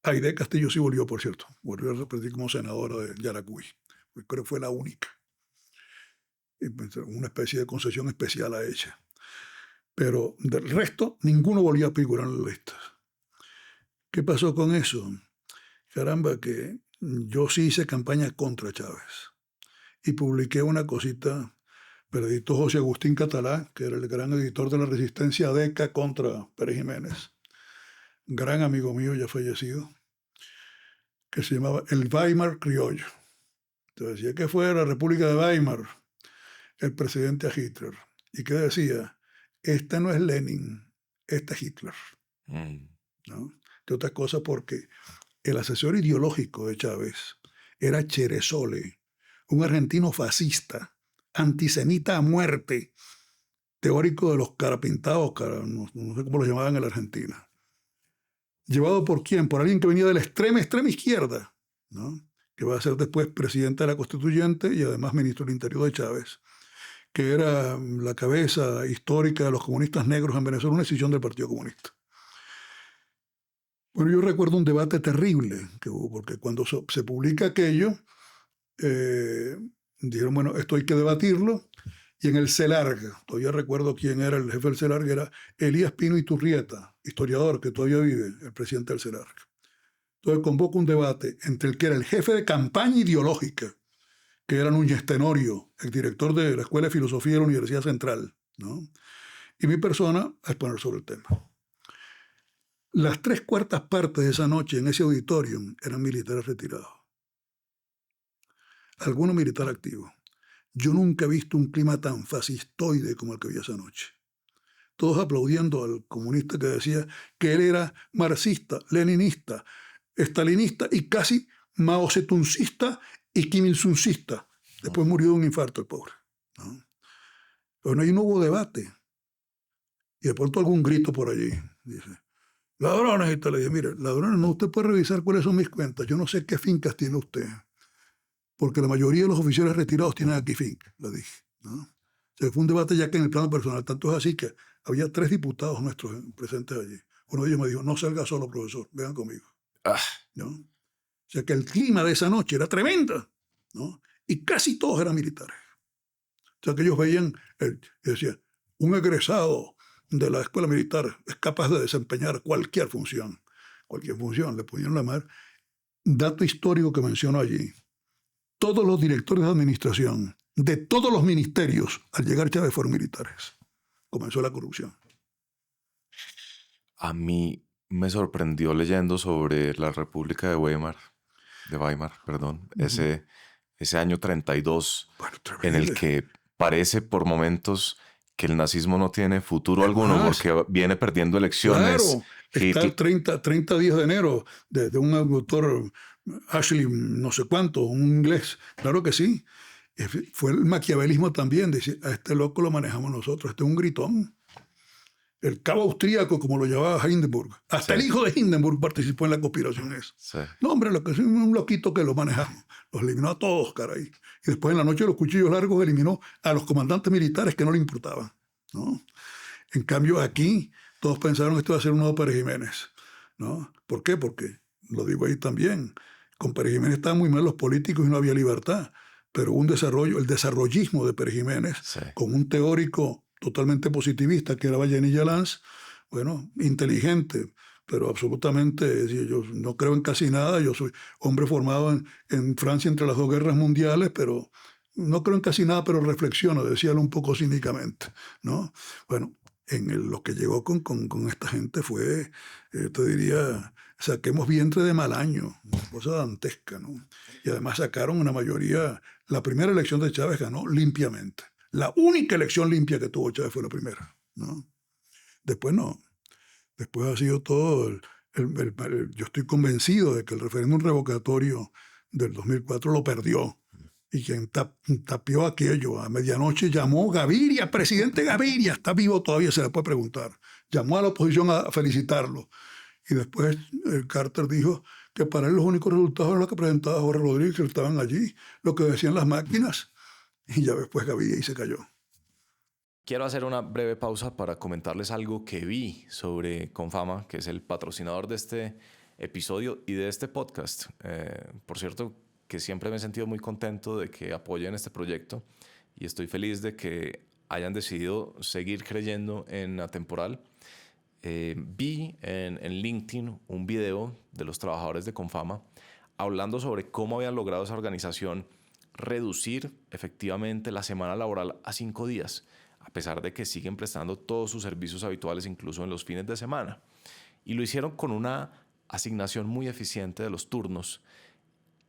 Aide Castillo sí volvió, por cierto. Volvió a repetir como senadora de Yaracuy. Creo que fue la única. Una especie de concesión especial a ella. Pero del resto, ninguno volvió a figurar en las listas. ¿Qué pasó con eso? Caramba, que yo sí hice campaña contra Chávez. Y publiqué una cosita, periodista José Agustín Catalá, que era el gran editor de la Resistencia DECA contra Pérez Jiménez, gran amigo mío ya fallecido, que se llamaba El Weimar Criollo. Entonces decía que fue la República de Weimar el presidente a Hitler. ¿Y qué decía? Este no es Lenin, este es Hitler. ¿No? De otras cosas porque el asesor ideológico de Chávez era Ceresole, un argentino fascista, antisemita a muerte, teórico de los carapintados, no sé cómo lo llamaban en la Argentina. ¿Llevado por quién? Por alguien que venía de la extrema izquierda, ¿no? Que va a ser después presidente de la Constituyente y además ministro del Interior de Chávez, que era la cabeza histórica de los comunistas negros en Venezuela, una decisión del Partido Comunista. Bueno, yo recuerdo un debate terrible que hubo, porque cuando se publica aquello, dijeron, bueno, esto hay que debatirlo, y en el CELARG, todavía recuerdo quién era el jefe del CELARG, era Elías Pino Iturrieta, historiador que todavía vive, el presidente del CELARG. Entonces convoca un debate entre el que era el jefe de campaña ideológica, que era Núñez Tenorio, el director de la Escuela de Filosofía de la Universidad Central, ¿no? Y mi persona a exponer sobre el tema. Las 3/4 partes de esa noche en ese auditorium eran militares retirados. Algunos militares activos. Yo nunca he visto un clima tan fascistoide como el que vi esa noche. Todos aplaudiendo al comunista que decía que él era marxista, leninista, estalinista y casi Mao Zedongista y Kim Il-sungista. Después murió de un infarto el pobre, ¿no? Bueno, ahí no hubo debate. Y de pronto algún grito por allí. Dice, ladrones. Y te le dije, mire, ladrones, no, usted puede revisar cuáles son mis cuentas. Yo no sé qué fincas tiene usted. Porque la mayoría de los oficiales retirados tienen aquí fincas, le dije, ¿no? Se fue un debate ya que en el plano personal. Tanto es así que había 3 diputados nuestros presentes allí. Uno de ellos me dijo, no salga solo, profesor, vengan conmigo. ¿No? O sea que el clima de esa noche era tremendo, ¿no? Y casi todos eran militares. O sea que ellos veían, decía, un egresado de la escuela militar es capaz de desempeñar cualquier función, le ponían la madre. Dato histórico que menciono allí. Todos los directores de administración de todos los ministerios al llegar Chávez fueron militares. Comenzó la corrupción. A mí me sorprendió leyendo sobre la República de Weimar, ese año 32, Bueno, en el que parece por momentos que el nazismo no tiene futuro alguno porque viene perdiendo elecciones. Claro, está el 30 días de enero de un autor, Ashley no sé cuánto, un inglés, claro que sí. Fue el maquiavelismo también, decir, a este loco lo manejamos nosotros, este es un gritón. El cabo austríaco, como lo llamaba Hindenburg. Hasta el hijo de Hindenburg participó en la conspiración esa. Sí. No, hombre, lo que es un loquito que lo manejamos. Los eliminó a todos, caray. Y después en la noche de los cuchillos largos eliminó a los comandantes militares que no le importaban, ¿no? En cambio aquí todos pensaron que esto iba a ser un nuevo Pérez Jiménez, ¿no? ¿Por qué? Porque, lo digo ahí también, con Pérez Jiménez estaban muy mal los políticos y no había libertad. Pero un desarrollo, el desarrollismo de Pérez Jiménez, con un teórico totalmente positivista, que era Vallenilla Lanz, bueno, inteligente, pero absolutamente, yo no creo en casi nada, yo soy hombre formado en Francia entre las 2 guerras mundiales, pero no creo en casi nada, pero reflexiono, decíalo un poco cínicamente, ¿no? Bueno, lo que llegó con esta gente fue, te diría, saquemos vientre de mal año, una cosa dantesca, ¿no? Y además sacaron una mayoría, la primera elección de Chávez ganó limpiamente. La única elección limpia que tuvo Chávez fue la primera, ¿no? Después no. Después ha sido todo, yo estoy convencido de que el referéndum revocatorio del 2004 lo perdió. Y quien tapió aquello a medianoche llamó Gaviria, presidente Gaviria, está vivo todavía, se le puede preguntar. Llamó a la oposición a felicitarlo. Y después Carter dijo que para él los únicos resultados eran los que presentaba Jorge Rodríguez, que estaban allí, lo que decían las máquinas. Y ya después Gaviria y se cayó. Quiero hacer una breve pausa para comentarles algo que vi sobre Confama, que es el patrocinador de este episodio y de este podcast. Por cierto, que siempre me he sentido muy contento de que apoyen este proyecto y estoy feliz de que hayan decidido seguir creyendo en Atemporal. Vi en LinkedIn un video de los trabajadores de Confama hablando sobre cómo habían logrado esa organización reducir efectivamente la semana laboral a 5 días, a pesar de que siguen prestando todos sus servicios habituales, incluso en los fines de semana. Y lo hicieron con una asignación muy eficiente de los turnos.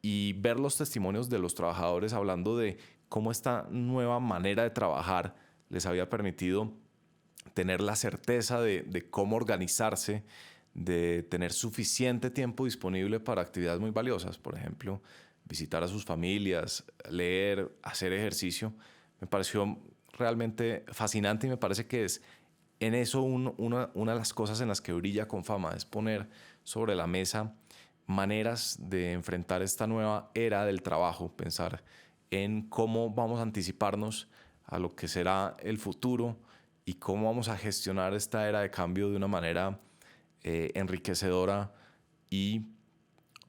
Y ver los testimonios de los trabajadores hablando de cómo esta nueva manera de trabajar les había permitido tener la certeza de cómo organizarse, de tener suficiente tiempo disponible para actividades muy valiosas, por ejemplo, visitar a sus familias, leer, hacer ejercicio, me pareció realmente fascinante y me parece que es en eso una de las cosas en las que brilla Confama, es poner sobre la mesa maneras de enfrentar esta nueva era del trabajo, pensar en cómo vamos a anticiparnos a lo que será el futuro y cómo vamos a gestionar esta era de cambio de una manera enriquecedora y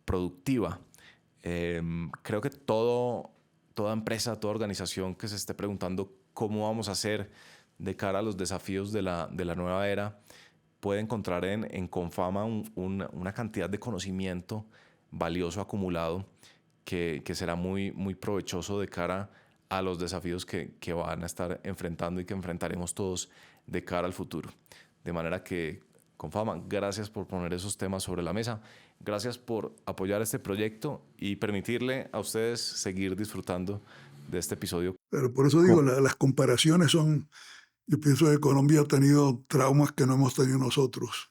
productiva. Creo que toda empresa, toda organización que se esté preguntando cómo vamos a hacer de cara a los desafíos de la nueva era puede encontrar en Confama una cantidad de conocimiento valioso acumulado que será muy, muy provechoso de cara a los desafíos que van a estar enfrentando y que enfrentaremos todos de cara al futuro. De manera que, Confama, gracias por poner esos temas sobre la mesa. Gracias por apoyar este proyecto y permitirle a ustedes seguir disfrutando de este episodio. Pero por eso digo, las comparaciones son... Yo pienso que Colombia ha tenido traumas que no hemos tenido nosotros.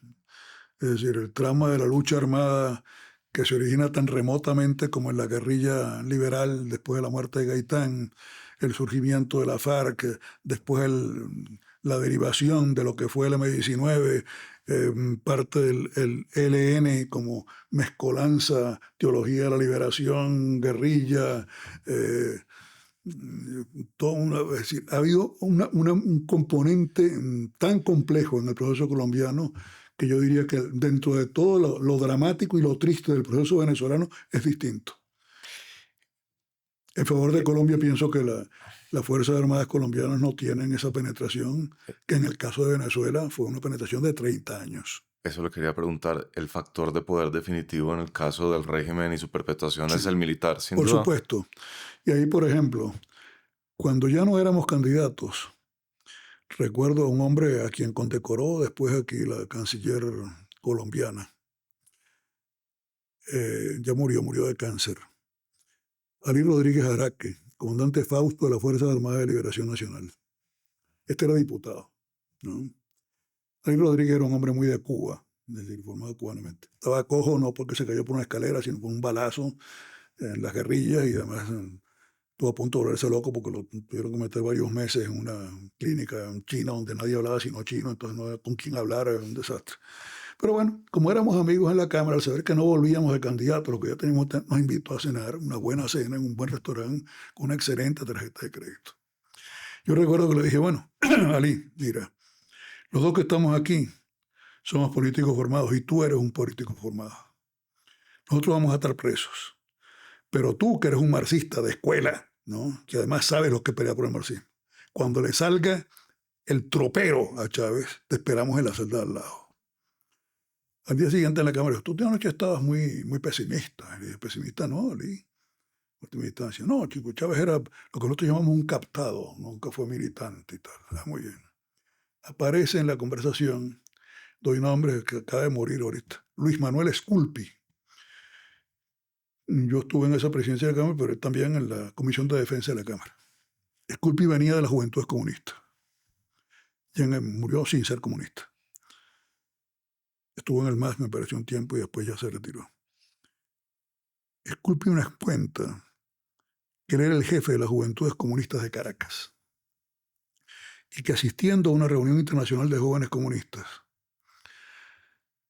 Es decir, el trauma de la lucha armada que se origina tan remotamente como en la guerrilla liberal después de la muerte de Gaitán, el surgimiento de la FARC, después la derivación de lo que fue el M-19, parte del ELN como mezcolanza, teología de la liberación, guerrilla, es decir, ha habido un componente tan complejo en el proceso colombiano que yo diría que dentro de todo lo dramático y lo triste del proceso venezolano es distinto. En favor de Colombia pienso que las Fuerzas Armadas colombianas no tienen esa penetración, que en el caso de Venezuela fue una penetración de 30 años. Eso le quería preguntar. El factor de poder definitivo en el caso del régimen y su perpetuación es el militar, sin duda. Por supuesto. Y ahí, por ejemplo, cuando ya no éramos candidatos, recuerdo a un hombre a quien condecoró después aquí la canciller colombiana. Ya murió de cáncer. Ali Rodríguez Araque, comandante Fausto de las Fuerzas Armadas de Liberación Nacional. Este era diputado, ¿no? Ali Rodríguez era un hombre muy de Cuba, es decir, formado cubanamente. Estaba cojo no porque se cayó por una escalera, sino por un balazo en las guerrillas y además estuvo a punto de volverse loco porque lo tuvieron que meter varios meses en una clínica en China donde nadie hablaba sino chino, entonces no había con quién hablar, era un desastre. Pero bueno, como éramos amigos en la Cámara, al saber que no volvíamos de candidato, lo que ya teníamos, nos invitó a cenar, una buena cena en un buen restaurante con una excelente tarjeta de crédito. Yo recuerdo que le dije, bueno, Ali, mira, los dos que estamos aquí somos políticos formados y tú eres un político formado. Nosotros vamos a estar presos. Pero tú, que eres un marxista de escuela, ¿no? Que además sabes lo que pelea por el marxismo, cuando le salga el tropero a Chávez, te esperamos en la celda al lado. Al día siguiente en la Cámara, tú de anoche estabas muy, muy pesimista. Y dije, pesimista no, Ali. Optimista decía, no, chico, Chávez era lo que nosotros llamamos un captado, nunca fue militante y tal. Muy bien. Aparece en la conversación, doy nombre que acaba de morir ahorita, Luis Manuel Esculpi. Yo estuve en esa presidencia de la Cámara, pero también en la Comisión de Defensa de la Cámara. Esculpi venía de las Juventudes Comunistas. Y murió sin ser comunista. Estuvo en el MAS, me pareció un tiempo, y después ya se retiró. Esculpi nos cuenta que él era el jefe de las Juventudes Comunistas de Caracas y que asistiendo a una reunión internacional de jóvenes comunistas,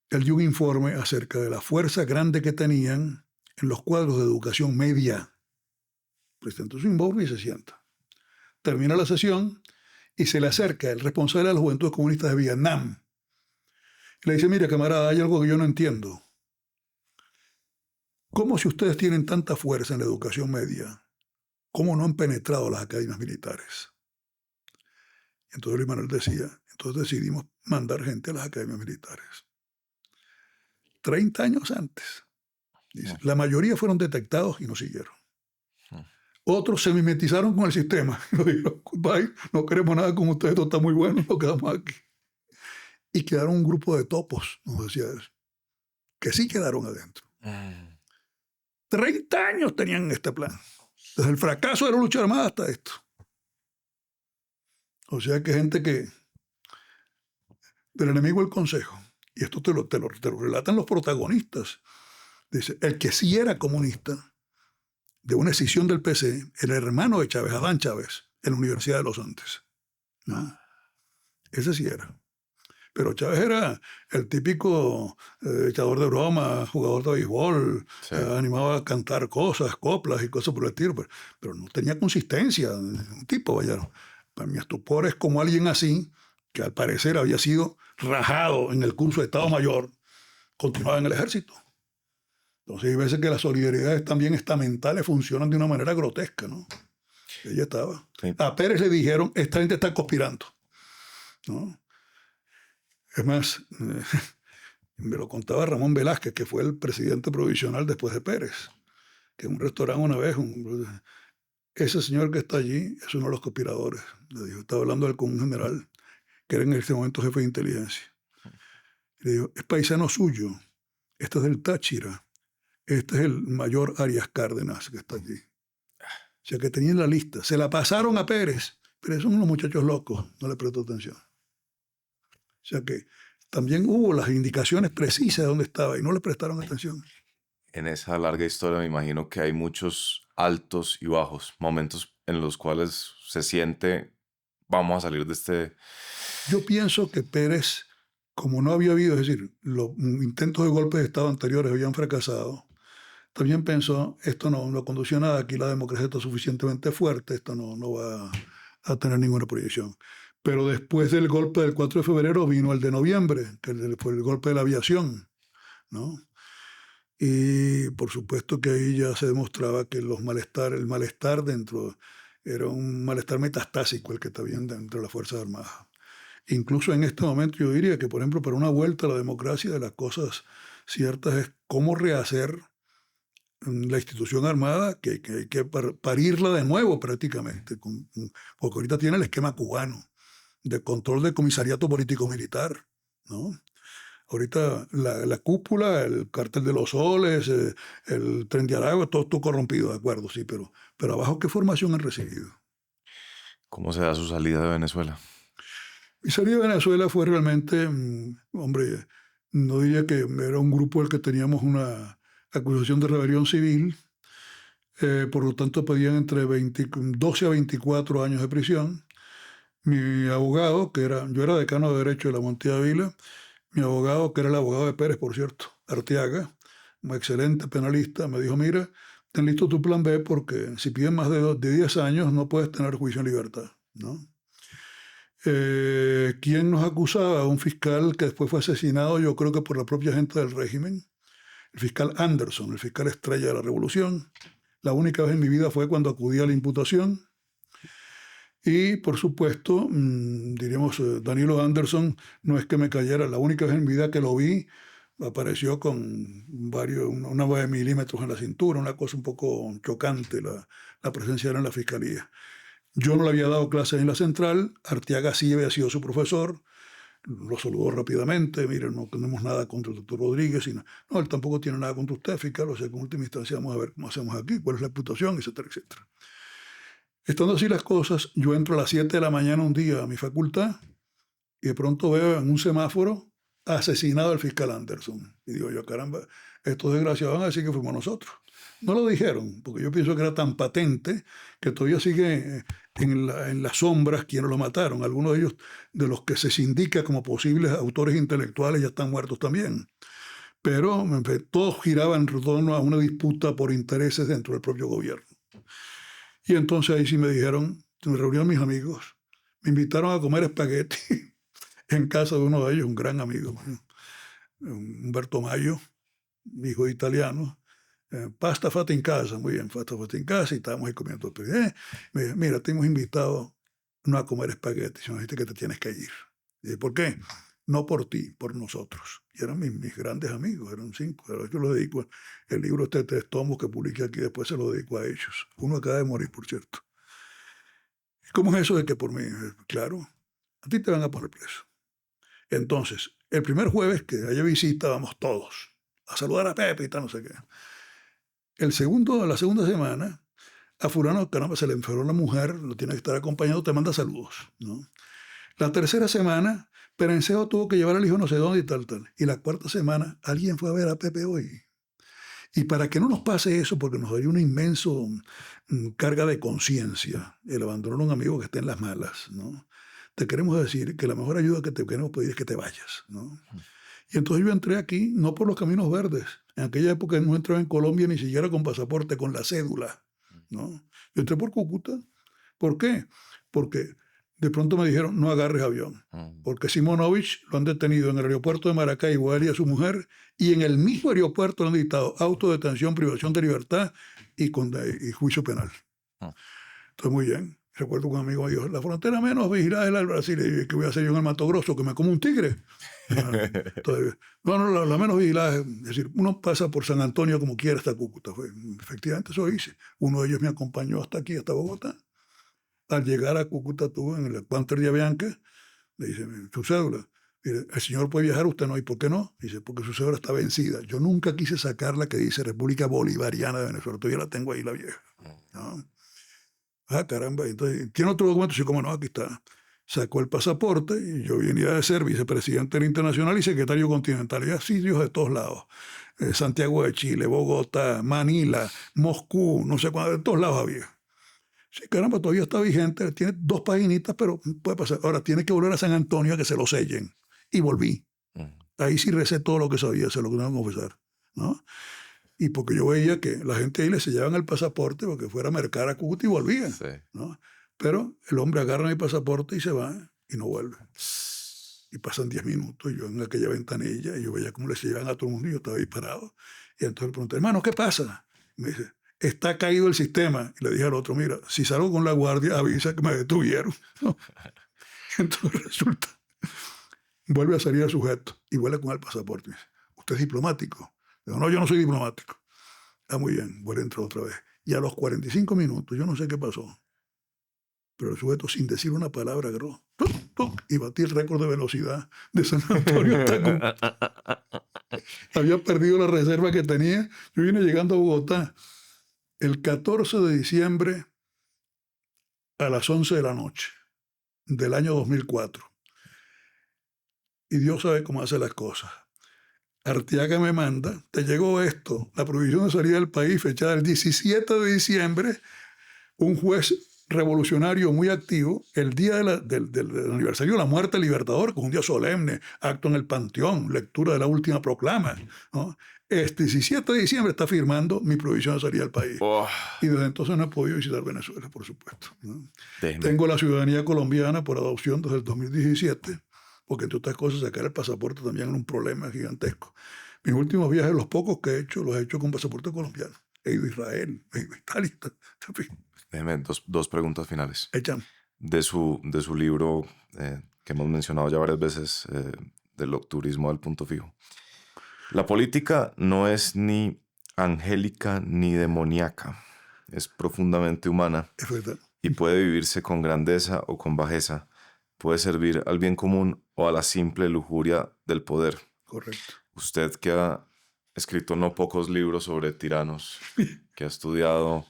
él dio un informe acerca de la fuerza grande que tenían en los cuadros de educación media. Presenta su informe y se sienta. Termina la sesión y se le acerca el responsable de las Juventudes Comunistas de Vietnam. Y le dice, mira, camarada, hay algo que yo no entiendo. ¿Cómo si ustedes tienen tanta fuerza en la educación media, cómo no han penetrado las academias militares? Entonces Luis Manuel decía, entonces decidimos mandar gente a las academias militares. 30 años antes. Dice, la mayoría fueron detectados y no siguieron. Otros se mimetizaron con el sistema. Y dijeron, bye, no queremos nada con ustedes, esto está muy bueno, nos quedamos aquí. Y quedaron un grupo de topos, nos decía eso, que sí quedaron adentro. 30 años tenían este plan. Desde el fracaso de la lucha armada hasta esto. O sea que gente que... Del enemigo el consejo. Y esto te lo relatan los protagonistas. Dice, el que sí era comunista, de una escisión del PC, el hermano de Chávez, Adán Chávez, en la Universidad de los Andes. ¿No? Ese sí era. Pero Chávez era el típico echador de broma, jugador de béisbol, sí. Animaba a cantar cosas, coplas y cosas por el estilo, pero no tenía consistencia. Un tipo, vaya, Para mi estupor es como alguien así, que al parecer había sido rajado en el curso de Estado Mayor, continuaba en el ejército. Entonces hay veces que las solidaridades también estamentales funcionan de una manera grotesca, ¿no? Ella estaba. Sí. A Pérez le dijeron, esta gente está conspirando, ¿no? Es más, me lo contaba Ramón Velázquez, que fue el presidente provisional después de Pérez, que en un restaurante una vez, ese señor que está allí es uno de los conspiradores. Le dijo, estaba hablando con un general, que era en ese momento jefe de inteligencia. Le dijo, es paisano suyo, este es del Táchira, este es el mayor Arias Cárdenas que está allí. O sea, que tenían la lista. Se la pasaron a Pérez. Pero son unos muchachos locos, no le prestó atención. O sea que también hubo las indicaciones precisas de dónde estaba y no le prestaron atención. En esa larga historia me imagino que hay muchos altos y bajos, momentos en los cuales se siente, vamos a salir de este... Yo pienso que Pérez, como no había habido, es decir, los intentos de golpe de Estado anteriores habían fracasado, también pensó, esto no condució a nada, aquí la democracia está suficientemente fuerte, esto no va a tener ninguna proyección. Pero después del golpe del 4 de febrero vino el de noviembre, que fue el golpe de la aviación, ¿no? Y por supuesto que ahí ya se demostraba que el malestar dentro era un malestar metastásico el que está bien dentro de las Fuerzas Armadas. Incluso en este momento yo diría que, por ejemplo, para una vuelta a la democracia, de las cosas ciertas es cómo rehacer la institución armada, que hay que parirla de nuevo prácticamente, porque ahorita tiene el esquema cubano de control del comisariato político-militar, ¿no? Ahorita la cúpula, el cártel de los soles, el Tren de Aragua, todo corrompido, de acuerdo, sí, pero abajo, ¿qué formación han recibido? ¿Cómo se da su salida de Venezuela? Mi salida de Venezuela fue realmente, hombre, no diría que era un grupo el que teníamos una acusación de rebelión civil, por lo tanto pedían entre 12 a 24 años de prisión. Mi abogado, yo era decano de Derecho de la Montilla Vila, mi abogado, que era el abogado de Pérez, por cierto, Arteaga, un excelente penalista, me dijo, mira, ten listo tu plan B porque si piden más de 10 años no puedes tener juicio en libertad, ¿no? ¿Quién nos acusaba? Un fiscal que después fue asesinado, yo creo que por la propia gente del régimen, el fiscal Anderson, el fiscal estrella de la revolución. La única vez en mi vida fue cuando acudí a la imputación. Y, por supuesto, diríamos, Danilo Anderson no es que me cayera. La única vez en mi vida que lo vi, apareció con una 9 milímetros en la cintura, una cosa un poco chocante, la presencia era en la fiscalía. Yo no le había dado clases en la central, Arteaga sí había sido su profesor, lo saludó rápidamente, miren, no tenemos nada contra el doctor Rodríguez, sino, no, él tampoco tiene nada contra usted, fiscal, o sea que en última instancia vamos a ver cómo hacemos aquí, cuál es la imputación, etcétera, etcétera. Estando así las cosas, yo entro a las 7 de la mañana un día a mi facultad y de pronto veo en un semáforo asesinado al fiscal Anderson. Y digo yo, caramba, estos desgraciados van a decir que fuimos nosotros. No lo dijeron, porque yo pienso que era tan patente que todavía sigue en las sombras quienes lo mataron. Algunos de ellos, de los que se indica como posibles autores intelectuales, ya están muertos también. Pero todo giraba en torno a una disputa por intereses dentro del propio gobierno. Y entonces ahí sí me dijeron, me reunieron mis amigos, me invitaron a comer espagueti en casa de uno de ellos, un gran amigo, Humberto Mayo, hijo de italiano. Pasta fatta in casa, muy bien, pasta fatta in casa, y estábamos ahí comiendo. Mira, te hemos invitado no a comer espagueti, sino dijiste que te tienes que ir. Y dije, ¿por qué? No por ti, por nosotros. Y eran mis grandes amigos, eran 5. Yo los dedico, el libro este de 3 tomos que publiqué aquí, después se lo dedico a ellos. Uno acaba de morir, por cierto. ¿Cómo es eso de que por mí? Claro, a ti te van a poner preso. Entonces, el primer jueves que haya visita, vamos todos a saludar a Pepe y tal, no sé qué. La segunda semana, a fulano, caramba, se le enfermó la mujer, lo tiene que estar acompañado, te manda saludos, ¿no? La tercera semana, Perencejo tuvo que llevar al hijo no sé dónde y tal. Y la cuarta semana, alguien fue a ver a Pepe hoy. Y para que no nos pase eso, porque nos daría una inmensa carga de conciencia, el abandono de un amigo que esté en las malas, ¿no? Te queremos decir que la mejor ayuda que te queremos pedir es que te vayas, ¿no? Y entonces yo entré aquí, no por los caminos verdes. En aquella época no entraba en Colombia ni siquiera con pasaporte, con la cédula, ¿no? Yo entré por Cúcuta. ¿Por qué? Porque de pronto me dijeron, no agarres avión, porque Simonovich lo han detenido en el aeropuerto de Maracaibo, a él y a su mujer, y en el mismo aeropuerto le han dictado autodetención, privación de libertad y juicio penal. Entonces, muy bien. Recuerdo que un amigo me dijo, la frontera menos vigilada es la del Brasil. Y yo, ¿qué voy a hacer yo en el Mato Grosso? ¿Que me como un tigre? Entonces, no, la menos vigilada es decir, uno pasa por San Antonio como quiera hasta Cúcuta. Efectivamente, eso hice. Uno de ellos me acompañó hasta aquí, hasta Bogotá. Al llegar a Cúcuta, tú en el Panther de Avianca, le dice, su cédula. Dice, el señor puede viajar, usted no. ¿Y por qué no? Dice, porque su cédula está vencida. Yo nunca quise sacar la que dice República Bolivariana de Venezuela. Todavía la tengo ahí, la vieja. ¿No? Ah, caramba. Entonces, ¿tiene otro documento? Sí, como no, aquí está. Sacó el pasaporte y yo venía de ser vicepresidente del Internacional y secretario continental. Y así, Dios, de todos lados. Santiago de Chile, Bogotá, Manila, Moscú, no sé cuándo, de todos lados había. Sí, caramba, todavía está vigente, tiene 2 paginitas, pero puede pasar. Ahora tiene que volver a San Antonio a que se lo sellen. Y volví. Ahí sí recé todo lo que sabía, se lo tengo que confesar, ¿no? Y porque yo veía que la gente ahí le sellaban el pasaporte porque fuera a mercar a Cúcuta y volvía, Sí. ¿no? Pero el hombre agarra mi pasaporte y se va y no vuelve. Y pasan 10 minutos y yo en aquella ventanilla y yo veía cómo le sellaban a todo el mundo y yo estaba ahí parado. Y entonces le pregunté, hermano, ¿qué pasa? Y me dice, está caído el sistema. Y le dije al otro, mira, si salgo con la guardia, avisa que me detuvieron. ¿No? Entonces resulta, vuelve a salir el sujeto y vuelve con el pasaporte. Y dice, ¿usted es diplomático? Digo, no, yo no soy diplomático. Ah, muy bien, vuelve a entrar otra vez. Y a los 45 minutos, yo no sé qué pasó, pero el sujeto, sin decir una palabra, agarró y batí el récord de velocidad de San Antonio hasta Cúcuta. Había perdido la reserva que tenía. Yo vine llegando a Bogotá el 14 de diciembre a las 11 de la noche del año 2004. Y Dios sabe cómo hace las cosas. Arteaga me manda, te llegó esto, la prohibición de salida del país fechada el 17 de diciembre, un juez revolucionario muy activo, el día del aniversario de la muerte del Libertador, con un día solemne, acto en el Panteón, lectura de la última proclama, ¿no? Este 17 de diciembre está firmando mi prohibición de salida del país. Y desde entonces no he podido visitar Venezuela, por supuesto, ¿no? Tengo la ciudadanía colombiana por adopción desde el 2017, porque entre otras cosas sacar el pasaporte también es un problema gigantesco. Mis últimos viajes, los pocos que he hecho, los he hecho con pasaporte colombiano. He ido a Israel, he ido a Italia. En fin. Déjeme dos preguntas finales. Echan. De su libro que hemos mencionado ya varias veces, del octubrismo del punto fijo. La política no es ni angélica ni demoníaca. Es profundamente humana. Es verdad. Y puede vivirse con grandeza o con bajeza. Puede servir al bien común o a la simple lujuria del poder. Correcto. Usted que ha escrito no pocos libros sobre tiranos, que ha estudiado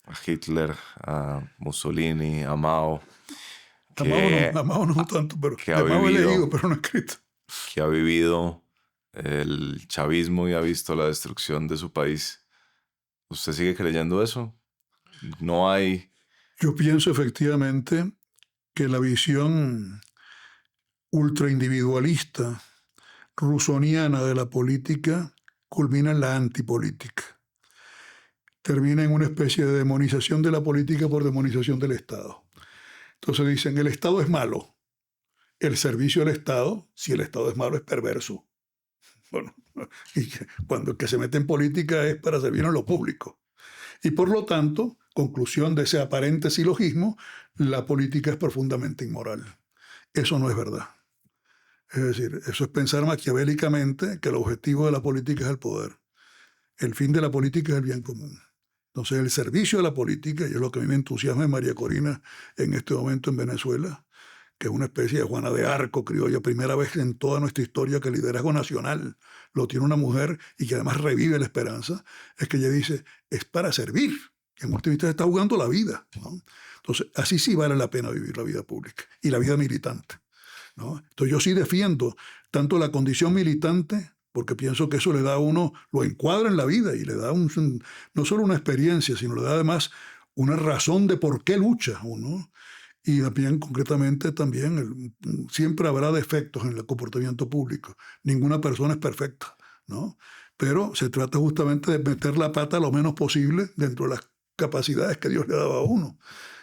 a Hitler, a Mussolini, a Mao. A Mao no tanto, pero que de Mao he leído, pero no he escrito. Que ha vivido el chavismo y ha visto la destrucción de su país. ¿Usted sigue creyendo eso? No hay... Yo pienso efectivamente que la visión ultraindividualista rusoniana de la política culmina en la antipolítica. Termina en una especie de demonización de la política por demonización del Estado. Entonces dicen, el Estado es malo. El servicio del Estado, si el Estado es malo, es perverso. Bueno, y cuando el que se mete en política es para servir a lo público. Y por lo tanto, conclusión de ese aparente silogismo, la política es profundamente inmoral. Eso no es verdad. Es decir, eso es pensar maquiavélicamente que el objetivo de la política es el poder. El fin de la política es el bien común. Entonces, el servicio de la política, y es lo que a mí me entusiasma en María Corina en este momento en Venezuela, que es una especie de Juana de Arco criolla, primera vez en toda nuestra historia que el liderazgo nacional lo tiene una mujer y que además revive la esperanza, es que ella dice, es para servir. En última instancia está jugando la vida, ¿no? Entonces, así sí vale la pena vivir la vida pública y la vida militante, ¿no? Entonces, yo sí defiendo tanto la condición militante, porque pienso que eso le da a uno, lo encuadra en la vida y le da no solo una experiencia, sino le da además una razón de por qué lucha uno. Y también, concretamente, también siempre habrá defectos en el comportamiento público. Ninguna persona es perfecta, ¿no? Pero se trata justamente de meter la pata lo menos posible dentro de las capacidades que Dios le ha dado a uno.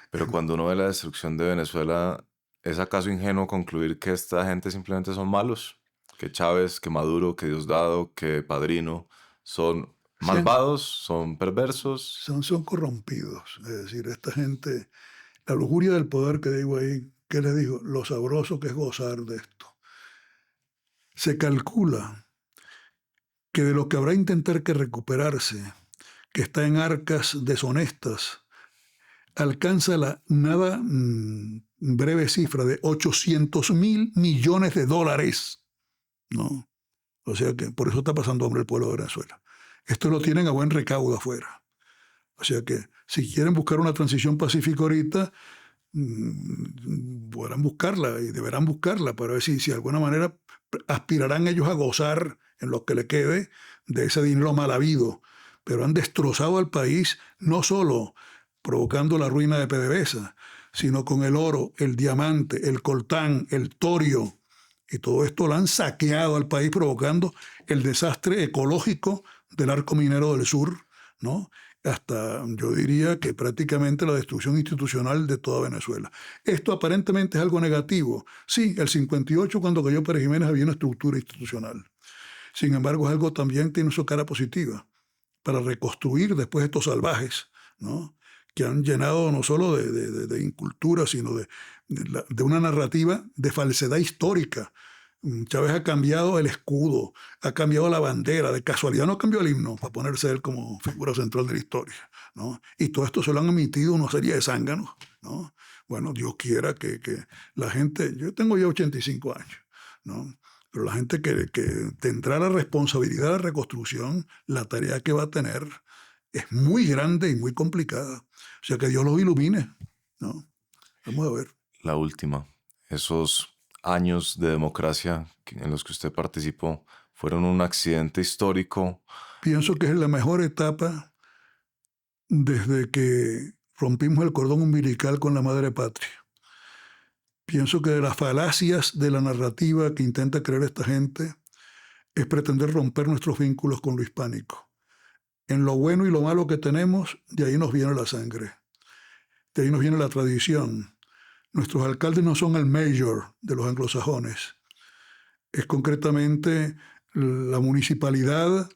Pero cuando uno ve la destrucción de Venezuela, ¿Es acaso ingenuo concluir que esta gente simplemente son malos? Que Chávez, que Maduro, que Diosdado, que Padrino son Sean- malvados, son perversos. son corrompidos. Es decir, esta gente, la lujuria del poder que digo ahí, ¿qué les digo? Lo sabroso que es gozar de esto. Se calcula que de lo que habrá intentar que recuperarse, que está en arcas deshonestas, alcanza la nada breve cifra de 800.000 millones de dólares, ¿no? O sea que por eso está pasando hambre el pueblo de Venezuela. Esto lo tienen a buen recaudo afuera. O sea que si quieren buscar una transición pacífica ahorita, podrán buscarla y deberán buscarla para ver si de alguna manera aspirarán ellos a gozar en lo que le quede de ese dinero mal habido. Pero han destrozado al país no solo provocando la ruina de PDVSA, sino con el oro, el diamante, el coltán, el torio, y todo esto lo han saqueado al país, provocando el desastre ecológico del arco minero del sur, ¿no? Hasta, yo diría que prácticamente la destrucción institucional de toda Venezuela. Esto aparentemente es algo negativo. Sí, el 58, cuando cayó Pérez Jiménez, había una estructura institucional. Sin embargo, es algo también tiene su cara positiva para reconstruir después estos salvajes, ¿no? Que han llenado no solo de incultura, sino de una narrativa de falsedad histórica. Chávez ha cambiado el escudo, ha cambiado la bandera, de casualidad no cambió el himno para ponerse él como figura central de la historia, ¿no? Y todo esto se lo han emitido una serie de zánganos, ¿no? Bueno, Dios quiera que la gente, yo tengo ya 85 años, ¿no? Pero la gente que tendrá la responsabilidad de la reconstrucción, la tarea que va a tener es muy grande y muy complicada. O sea, que Dios los ilumine, ¿no? Vamos a ver. La última, esos años de democracia en los que usted participó fueron un accidente histórico. Pienso que es la mejor etapa desde que rompimos el cordón umbilical con la madre patria. Pienso que de las falacias de la narrativa que intenta creer esta gente es pretender romper nuestros vínculos con lo hispánico. En lo bueno y lo malo que tenemos, de ahí nos viene la sangre, de ahí nos viene la tradición. Nuestros alcaldes no son el mayor de los anglosajones, es concretamente la municipalidad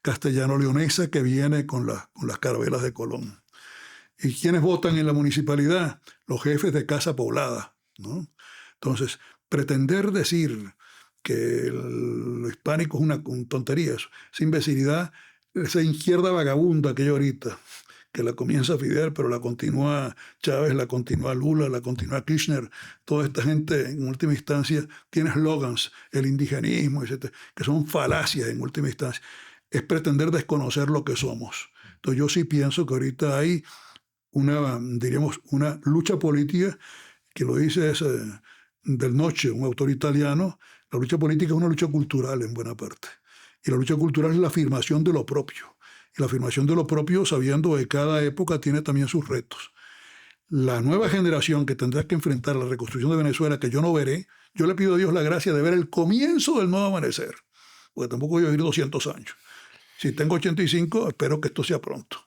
castellano-leonesa que viene con las carabelas de Colón. ¿Y quiénes votan en la municipalidad? Los jefes de casa poblada, ¿no? Entonces, pretender decir que lo hispánico es una tontería, esa imbecilidad, esa izquierda vagabunda que hay ahorita, que la comienza Fidel, pero la continúa Chávez, la continúa Lula, la continúa Kirchner. Toda esta gente, en última instancia, tiene slogans, el indigenismo, etc., que son falacias en última instancia. Es pretender desconocer lo que somos. Entonces yo sí pienso que ahorita hay diríamos, una lucha política, que lo dice Del Noce, un autor italiano. La lucha política es una lucha cultural en buena parte. Y la lucha cultural es la afirmación de lo propio. Y la afirmación de lo propio sabiendo que cada época tiene también sus retos. La nueva generación que tendrá que enfrentar la reconstrucción de Venezuela, que yo no veré, yo le pido a Dios la gracia de ver el comienzo del nuevo amanecer, porque tampoco voy a vivir 200 años. Si tengo 85, espero que esto sea pronto.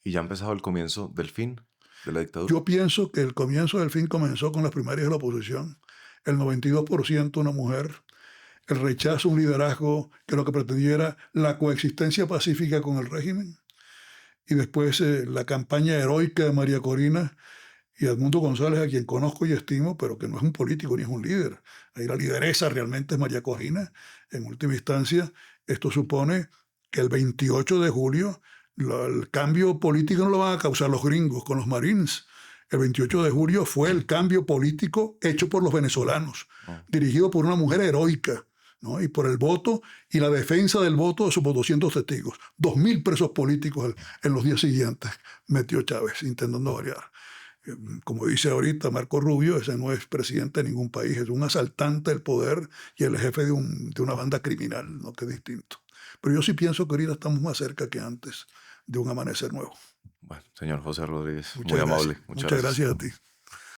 ¿Y ya ha empezado el comienzo del fin de la dictadura? Yo pienso que el comienzo del fin comenzó con las primarias de la oposición. El 92% una mujer, el rechazo a un liderazgo que lo que pretendía era la coexistencia pacífica con el régimen. Y después la campaña heroica de María Corina y Edmundo González, a quien conozco y estimo, pero que no es un político ni es un líder. Ahí la lideresa realmente es María Corina. En última instancia, esto supone que el 28 de julio el cambio político no lo van a causar los gringos con los Marines. El 28 de julio fue el cambio político hecho por los venezolanos, dirigido por una mujer heroica, ¿no? Y por el voto y la defensa del voto de sus 200 testigos. 2.000 presos políticos en los días siguientes metió Chávez, intentando variar. Como dice ahorita Marco Rubio, ese no es presidente de ningún país, es un asaltante del poder y el jefe de una banda criminal, ¿no? Que es distinto. Pero yo sí pienso que ahorita estamos más cerca que antes de un amanecer nuevo. Bueno, señor José Rodríguez, Muchas muy gracias. amable. Muchas gracias a ti.